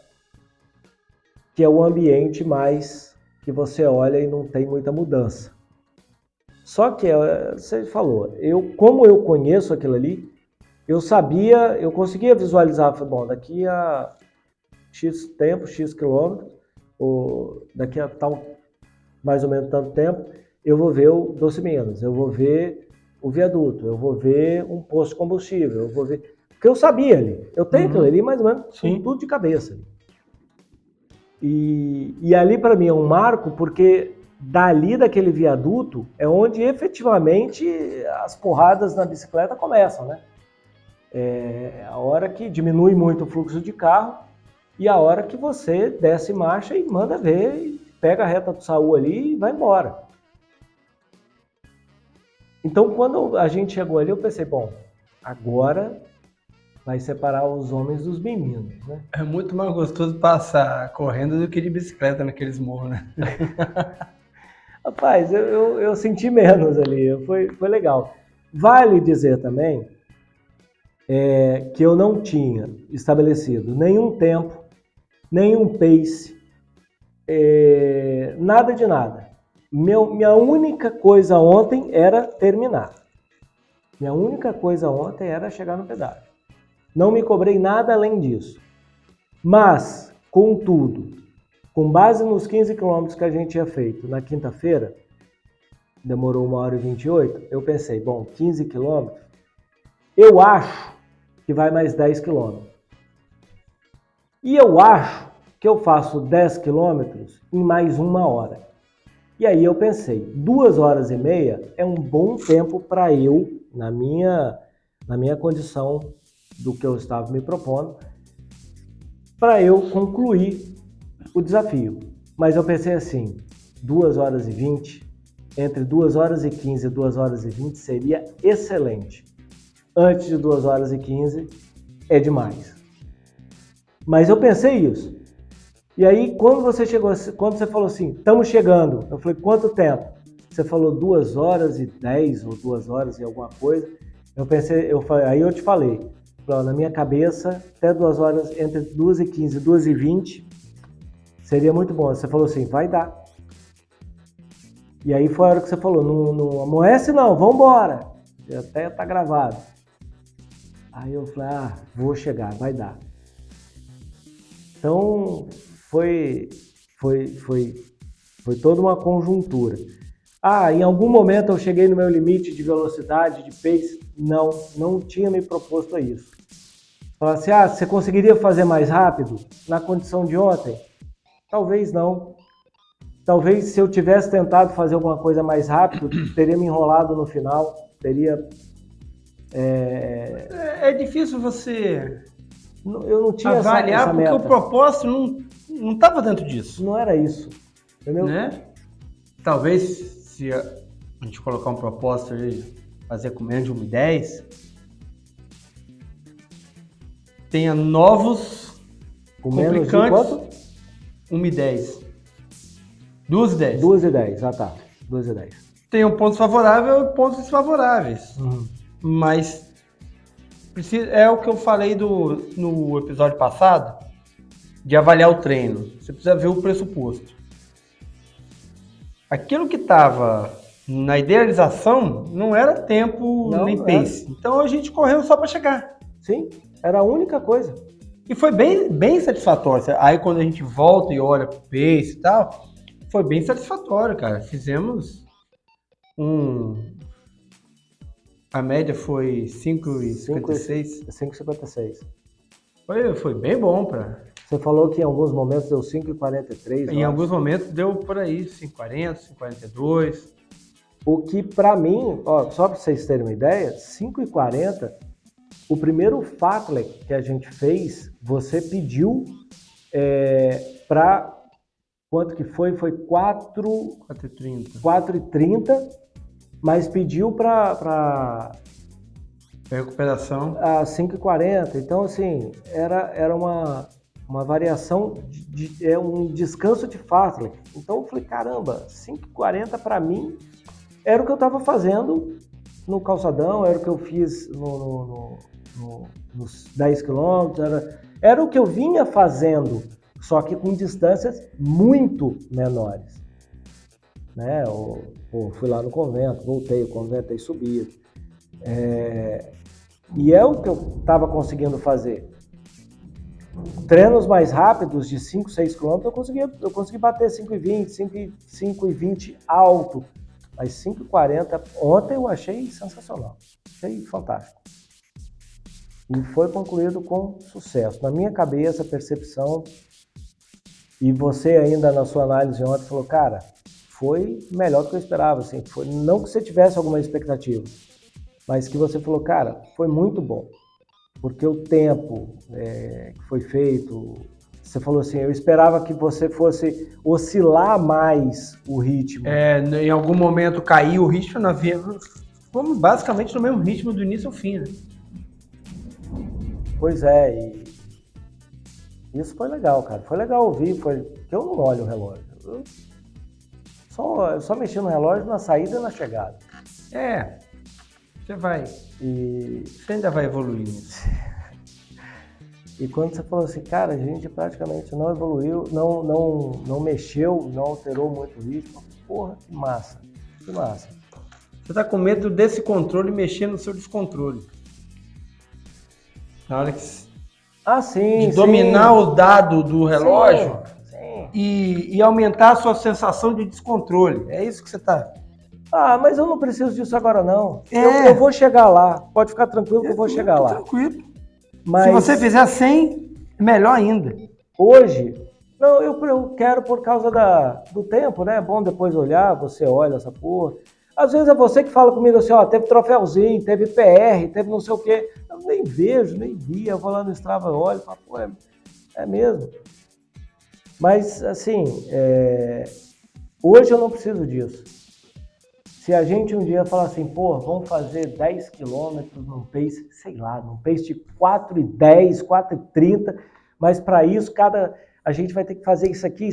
Speaker 2: que é o ambiente mais que você olha e não tem muita mudança. Só que, você falou, como eu conheço aquilo ali, eu conseguia visualizar, bom, daqui a X tempo, X quilômetros, ou daqui a tal, mais ou menos tanto tempo, eu vou ver o Doce Minas, eu vou ver o viaduto, eu vou ver um posto de combustível, eu vou ver... Porque eu sabia ali, eu tenho aquilo ali mais ou menos tudo de cabeça. E ali para mim é um marco porque dali daquele viaduto é onde efetivamente as porradas na bicicleta começam, né? É a hora que diminui muito o fluxo de carro e a hora que você desce marcha e manda ver, e pega a reta do Saú ali e vai embora. Então quando a gente chegou ali eu pensei, bom, agora vai separar os homens dos meninos, né?
Speaker 1: É muito mais gostoso passar correndo do que de bicicleta naqueles morros, né?
Speaker 2: Rapaz, eu senti menos ali, foi legal. Vale dizer também que eu não tinha estabelecido nenhum tempo, nenhum pace, nada de nada. Minha única coisa ontem era terminar. Minha única coisa ontem era chegar no pedágio. Não me cobrei nada além disso. Mas, contudo, com base nos 15 quilômetros que a gente tinha feito na quinta-feira, demorou 1h28, eu pensei, bom, 15 quilômetros, eu acho que vai mais 10 quilômetros. E eu acho que eu faço 10 quilômetros em mais 1 hora. E aí eu pensei, 2h30 é um bom tempo para eu, na minha condição do que eu estava me propondo, para eu concluir o desafio. Mas eu pensei assim, 2h20, entre 2h15 e 2h20 seria excelente. Antes de 2h15 é demais. Mas eu pensei isso. E aí, quando você falou assim, estamos chegando, eu falei, quanto tempo? Você falou 2h10 ou 2 horas e alguma coisa. Eu pensei, aí eu te falei, na minha cabeça, até 2 horas, entre 2h15 e 2h20, seria muito bom. Você falou assim, vai dar. E aí foi a hora que você falou, não amoece não, vambora. Até tá gravado. Aí eu falei, vou chegar, vai dar. Então, foi toda uma conjuntura. Em algum momento eu cheguei no meu limite de velocidade, de pace? Não tinha me proposto a isso. Falar assim, você conseguiria fazer mais rápido na condição de ontem? Talvez não. Talvez se eu tivesse tentado fazer alguma coisa mais rápido, teria me enrolado no final, teria...
Speaker 1: É difícil você...
Speaker 2: Eu não tinha
Speaker 1: avaliar
Speaker 2: essa
Speaker 1: porque
Speaker 2: meta.
Speaker 1: o propósito não estava dentro disso.
Speaker 2: Não era isso, entendeu?
Speaker 1: Né? Talvez se a gente colocar um propósito de fazer com menos de 1h10, tenha novos
Speaker 2: com menos de quanto?
Speaker 1: 1h10. 2h10.
Speaker 2: 2h10, tá. 2h10.
Speaker 1: Tem pontos favoráveis e pontos desfavoráveis. Mas é o que eu falei no episódio passado, de avaliar o treino. Você precisa ver o pressuposto. Aquilo que estava na idealização não era tempo nem pace. Então a gente correu só para chegar.
Speaker 2: Sim, era a única coisa.
Speaker 1: E foi bem satisfatório. Aí quando a gente volta e olha pro pace e tal, foi bem satisfatório, cara. Fizemos a média foi 5,56.
Speaker 2: 5,56.
Speaker 1: Foi bem bom para...
Speaker 2: Você falou que em alguns momentos deu 5,43.
Speaker 1: Em alguns momentos deu por aí 5,40, 5,42.
Speaker 2: O que para mim, só para vocês terem uma ideia, 5,40 O primeiro fartlek que a gente fez, você pediu para... Quanto que foi? Foi 4,30, mas pediu para
Speaker 1: recuperação
Speaker 2: a 5,40. Então, assim, era uma variação, um descanso de fartlek. Então, eu falei, caramba, 5,40 para mim era o que eu estava fazendo no calçadão, era o que eu fiz nos 10 quilômetros, era o que eu vinha fazendo, só que com distâncias muito menores. Né? Fui lá no convento, voltei, o convento aí subia. E é o que eu estava conseguindo fazer. Treinos mais rápidos, de 5, 6 quilômetros, eu consegui bater 5,20, 5,20 alto. Mas 5,40 ontem eu achei sensacional, achei fantástico. E foi concluído com sucesso. Na minha cabeça, a percepção, e você ainda na sua análise ontem falou, cara, foi melhor do que eu esperava. Assim, não que você tivesse alguma expectativa, mas que você falou, cara, foi muito bom. Porque o tempo que foi feito, você falou assim, eu esperava que você fosse oscilar mais o ritmo.
Speaker 1: Em algum momento caiu o ritmo, nós fomos basicamente no mesmo ritmo do início ao fim, né?
Speaker 2: Pois é, e isso foi legal, cara. Foi legal ouvir, porque eu não olho o relógio. Eu só mexi no relógio na saída e na chegada.
Speaker 1: Você vai. Você ainda vai evoluir nisso.
Speaker 2: E quando você falou assim, cara, a gente praticamente não evoluiu, não mexeu, não alterou muito o ritmo, porra, que massa, que massa.
Speaker 1: Você tá com medo desse controle mexer no seu descontrole. Na hora que...
Speaker 2: sim,
Speaker 1: de dominar o dado do relógio,
Speaker 2: sim.
Speaker 1: E aumentar a sua sensação de descontrole. É isso que você tá...
Speaker 2: mas eu não preciso disso agora não. Eu vou chegar lá, pode ficar tranquilo que eu vou chegar lá.
Speaker 1: Tranquilo.
Speaker 2: Mas
Speaker 1: se você fizer 100, melhor ainda.
Speaker 2: Hoje, não, eu quero por causa do tempo, né? É bom depois olhar, você olha essa porra. Às vezes é você que fala comigo assim, teve troféuzinho, teve PR, teve não sei o quê. Eu nem vejo, nem vi, eu vou lá no Strava, eu olho e falo, pô, é mesmo. Mas, assim, hoje eu não preciso disso. Se a gente um dia falar assim, pô, vamos fazer 10 quilômetros num pace, sei lá, num pace de 4,10, 4,30, mas para isso a gente vai ter que fazer isso aqui,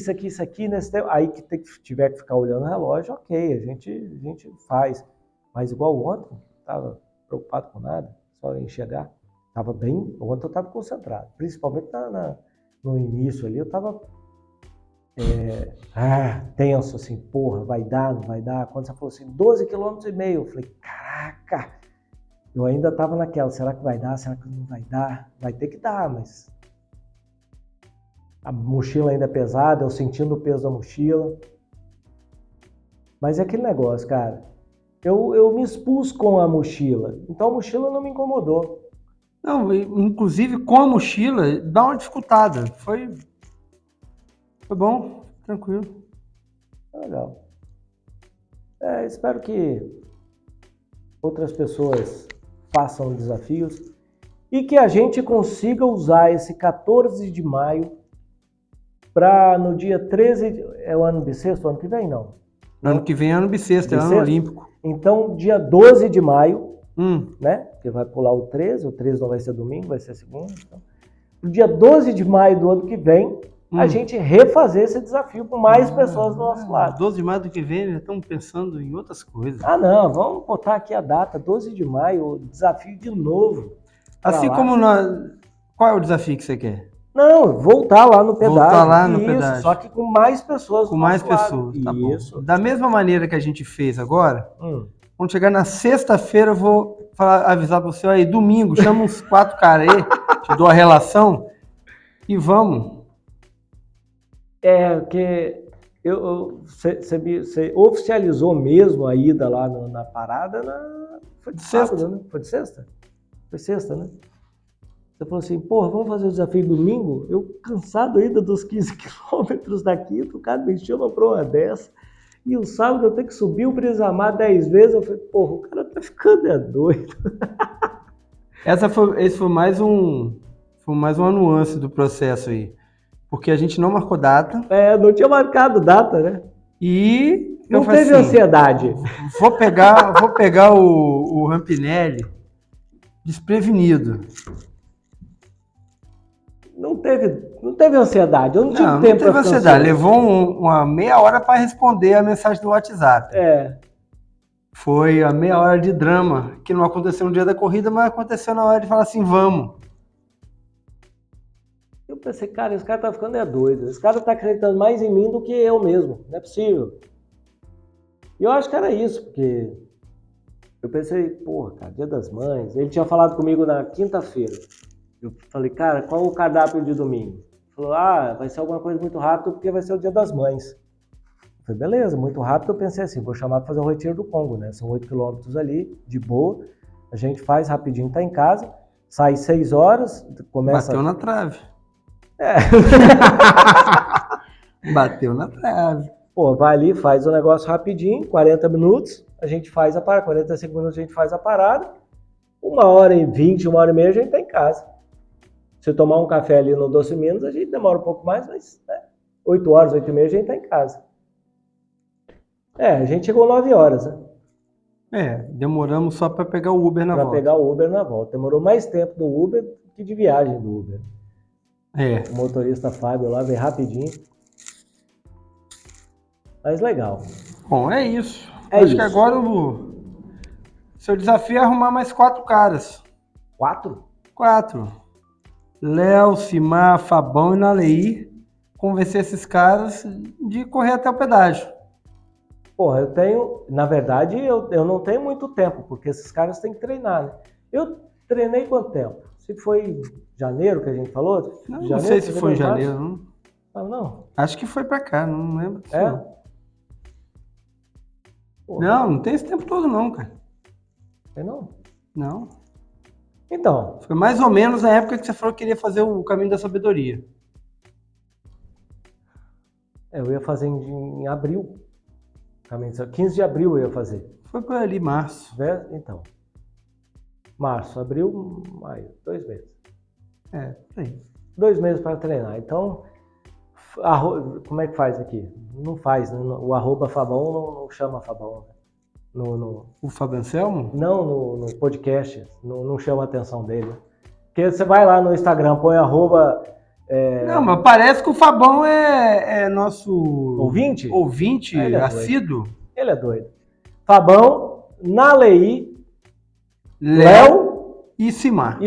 Speaker 2: nesse tempo. Aí que tiver que ficar olhando o relógio, ok, a gente faz. Mas igual ontem, estava preocupado com nada, só em chegar. Tava bem, ontem eu estava concentrado, principalmente no início ali, eu estava tenso, assim, porra, vai dar, não vai dar. Quando você falou assim, 12,5 km, eu falei, caraca, eu ainda estava naquela, será que vai dar, será que não vai dar? Vai ter que dar, mas a mochila ainda é pesada, eu sentindo o peso da mochila. Mas é aquele negócio, cara, eu me expus com a mochila, então a mochila não me incomodou.
Speaker 1: Não, inclusive com a mochila, dá uma dificultada, foi bom, tranquilo.
Speaker 2: Legal. Espero que outras pessoas façam desafios e que a gente consiga usar esse 14 de maio para no dia 13, é o ano bissexto, ano que vem, não?
Speaker 1: Ano que vem é ano bissexto, é ano olímpico.
Speaker 2: Então, dia 12 de maio, né? Porque vai pular o 13 não vai ser domingo, vai ser segunda. Então, no dia 12 de maio do ano que vem, a gente refazer esse desafio com mais pessoas do nosso lado.
Speaker 1: 12 de maio do que vem, já estamos pensando em outras coisas.
Speaker 2: Não, vamos botar aqui a data, 12 de maio, desafio de novo.
Speaker 1: Assim como nós... Qual é o desafio que você quer?
Speaker 2: Não, voltar lá no pedágio.
Speaker 1: Voltar lá no pedágio.
Speaker 2: Só que com mais pessoas do nosso lado.
Speaker 1: Com mais pessoas, tá bom. Da mesma maneira que a gente fez agora, quando chegar na sexta-feira, eu vou avisar para você, aí, domingo, chama uns 4 caras aí, te dou a relação e vamos.
Speaker 2: Porque você oficializou mesmo a ida lá na parada, foi de sábado, né? Foi de sexta? Foi sexta, né? Você falou assim, porra, vamos fazer o desafio domingo? Eu cansado ainda dos 15 quilômetros daqui, o cara me chama pra uma dessa. E o sábado eu tenho que subir o Brisamar 10 vezes. Eu falei, porra, o cara tá ficando doido.
Speaker 1: Esse foi mais uma nuance do processo aí. Porque a gente não marcou data.
Speaker 2: Não tinha marcado data, né?
Speaker 1: E
Speaker 2: não teve assim, ansiedade.
Speaker 1: Vou pegar o Rampinelli desprevenido.
Speaker 2: Não teve ansiedade. Eu não tive tempo para
Speaker 1: Não teve ansiedade. Levou uma meia hora para responder a mensagem do WhatsApp. Foi a meia hora de drama, que não aconteceu no dia da corrida, mas aconteceu na hora de falar assim, vamos.
Speaker 2: Eu pensei, cara, esse cara tá ficando doido. Esse cara tá acreditando mais em mim do que eu mesmo. Não é possível. E eu acho que era isso, porque eu pensei, porra, cara, Dia das Mães. Ele tinha falado comigo na quinta-feira. Eu falei, cara, qual o cardápio de domingo? Ele falou, vai ser alguma coisa muito rápido, porque vai ser o Dia das Mães. Eu falei, beleza, muito rápido. Eu pensei assim, vou chamar para fazer o Retiro do Congo, né? São 8 quilômetros ali, de boa. A gente faz rapidinho, tá em casa. Sai 6 horas, começa...
Speaker 1: Bateu na trave. Bateu na trave.
Speaker 2: Pô, vai ali, faz o negócio rapidinho, 40 minutos, a gente faz a parada, 45 minutos a gente faz a parada, 1h20, 1h30 a gente tá em casa. Se tomar um café ali no Doce Minas, a gente demora um pouco mais, mas 8 horas, 8h30 a gente tá em casa. A gente chegou 9 horas, né?
Speaker 1: Demoramos só para pegar o Uber na volta.
Speaker 2: Para pegar o Uber na volta. Demorou mais tempo do Uber que de viagem do Uber. O motorista Fábio lá veio rapidinho. Mas legal.
Speaker 1: Bom, é isso. Acho que agora o seu desafio é arrumar mais 4 caras.
Speaker 2: 4?
Speaker 1: 4. Léo, Simar, Fabão e Naleir. Convencer esses caras de correr até o pedágio.
Speaker 2: Porra, eu tenho... Na verdade, eu não tenho muito tempo, porque esses caras têm que treinar, né? Eu treinei quanto tempo? Se foi janeiro que a gente falou?
Speaker 1: Não sei se foi em janeiro.
Speaker 2: Não.
Speaker 1: Acho que foi pra cá, não lembro. Não tem esse tempo todo não, cara.
Speaker 2: Tem não?
Speaker 1: Não.
Speaker 2: Então.
Speaker 1: Foi mais ou menos na época que você falou que queria fazer o Caminho da Sabedoria.
Speaker 2: Eu ia fazer em abril. 15 de abril eu ia fazer.
Speaker 1: Foi por ali, março.
Speaker 2: Então. Março, abril, maio. 2 meses.
Speaker 1: Por aí.
Speaker 2: 2 meses para treinar. Então, como é que faz aqui? Não faz, né? O arroba Fabão não chama Fabão.
Speaker 1: O Fábio Anselmo?
Speaker 2: Não, no podcast. Não chama a atenção dele. Porque você vai lá no Instagram, põe arroba...
Speaker 1: Não, mas parece que o Fabão é nosso...
Speaker 2: Ouvinte?
Speaker 1: Ouvinte assíduo.
Speaker 2: Ele é doido. Fabão, Naleir, Léo
Speaker 1: e Simar.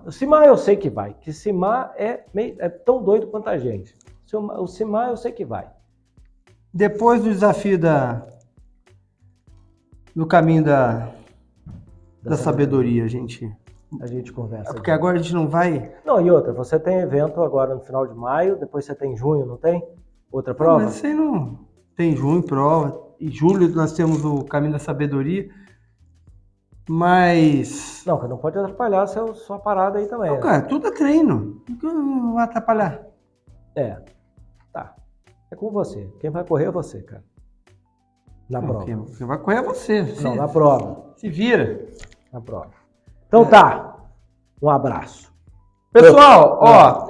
Speaker 2: O Simar eu sei que vai. Que Simar é tão doido quanto a gente. O Simar eu sei que vai.
Speaker 1: Depois do desafio do Caminho da Sabedoria, a gente
Speaker 2: conversa.
Speaker 1: Porque agora a gente não vai...
Speaker 2: Não, e outra, você tem evento agora no final de maio, depois você tem junho, não tem? Outra prova?
Speaker 1: Mas você não... Tem junho, prova. Em julho nós temos o Caminho da Sabedoria. Mas...
Speaker 2: Não, que não pode atrapalhar sua parada aí também.
Speaker 1: Não, cara, tudo é treino. Não vai atrapalhar.
Speaker 2: Tá. É com você. Quem vai correr é você, cara. Na prova.
Speaker 1: Quem vai correr é você.
Speaker 2: Não, na prova.
Speaker 1: Se vira.
Speaker 2: Na prova. Então tá. Um abraço.
Speaker 1: Pessoal,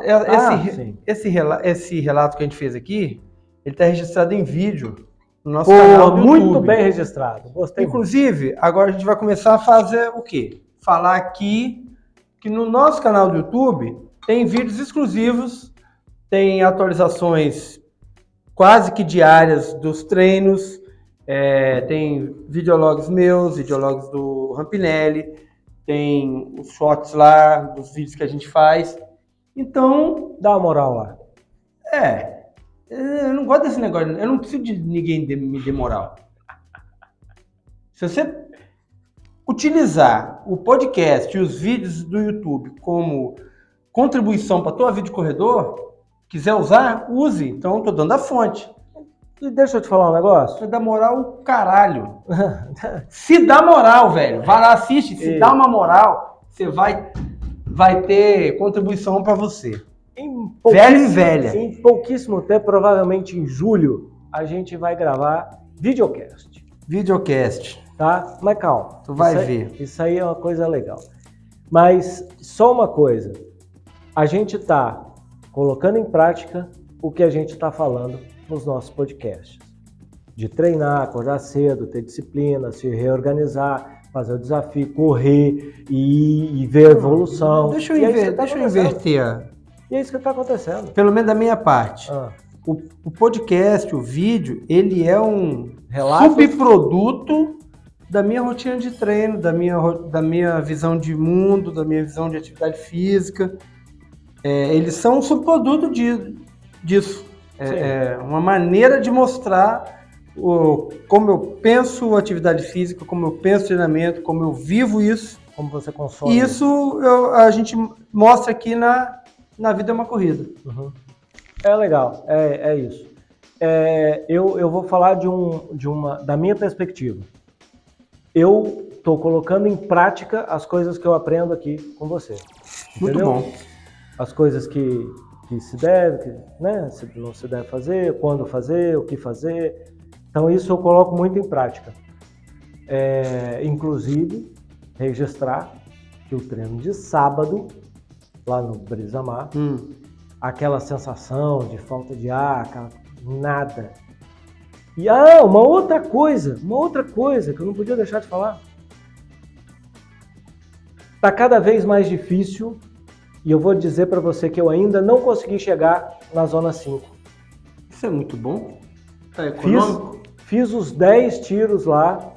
Speaker 1: esse relato que a gente fez aqui, ele está registrado em vídeo no nosso canal do YouTube.
Speaker 2: Muito bem registrado. Gostei.
Speaker 1: Inclusive, agora a gente vai começar a fazer o quê? Falar aqui que no nosso canal do YouTube tem vídeos exclusivos, tem atualizações quase que diárias dos treinos, tem videologs meus, videologs do Rampinelli, tem os shots lá, dos vídeos que a gente faz. Então...
Speaker 2: Dá uma moral lá.
Speaker 1: Eu não gosto desse negócio. Eu não preciso de ninguém me dê moral. Se você utilizar o podcast e os vídeos do YouTube como contribuição para a tua vida de corredor, quiser usar, use. Então, eu tô dando a fonte.
Speaker 2: E deixa eu te falar um negócio.
Speaker 1: Você dá moral o caralho. Se dá moral, velho. Vai lá, assiste. Se dá uma moral, você vai ter contribuição para você. Velho e velha.
Speaker 2: Em pouquíssimo tempo, provavelmente em julho, a gente vai gravar videocast.
Speaker 1: Videocast.
Speaker 2: Tá? Mas calma.
Speaker 1: Tu vai ver.
Speaker 2: Isso aí é uma coisa legal. Mas só uma coisa, a gente está colocando em prática o que a gente está falando nos nossos podcasts. De treinar, acordar cedo, ter disciplina, se reorganizar, fazer o desafio, correr e ver a evolução.
Speaker 1: Deixa eu inverter.
Speaker 2: E é isso que está acontecendo.
Speaker 1: Pelo menos da minha parte. O podcast, o vídeo, ele é um subproduto da minha rotina de treino, da minha visão de mundo, da minha visão de atividade física. Eles são um subproduto disso. É uma maneira de mostrar como eu penso atividade física, como eu penso treinamento, como eu vivo isso.
Speaker 2: Como você consome.
Speaker 1: Isso a gente mostra aqui na Vida é uma Corrida.
Speaker 2: Uhum. É legal, é isso. Eu vou falar da minha perspectiva. Eu estou colocando em prática as coisas que eu aprendo aqui com você.
Speaker 1: Muito
Speaker 2: entendeu?
Speaker 1: bom.
Speaker 2: As coisas que se deve, né? Se não se deve fazer, quando fazer, o que fazer. Então isso eu coloco muito em prática. Inclusive, registrar que o treino de sábado, lá no Brisamar, aquela sensação de falta de ar, nada. E uma outra coisa que eu não podia deixar de falar. Está cada vez mais difícil e eu vou dizer para você que eu ainda não consegui chegar na Zona 5.
Speaker 1: Isso é muito bom. É econômico.
Speaker 2: Fiz os 10 tiros lá,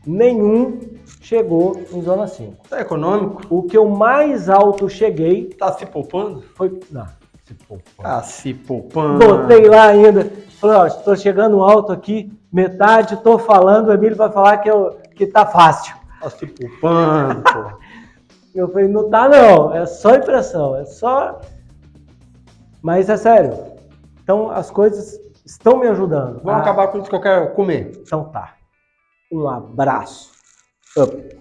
Speaker 2: nenhum chegou em Zona 5.
Speaker 1: É econômico.
Speaker 2: O que eu mais alto cheguei...
Speaker 1: Tá se poupando?
Speaker 2: Não, se poupando.
Speaker 1: Ah, se poupando.
Speaker 2: Botei lá ainda. Falei, estou chegando alto aqui, metade, estou falando, o Emílio vai falar que tá fácil.
Speaker 1: Tá se poupando, pô.
Speaker 2: Eu falei, não tá não, é só impressão, é só... Mas é sério. Então as coisas estão me ajudando.
Speaker 1: Vamos acabar com isso que eu quero comer.
Speaker 2: Então tá. Um abraço. Up.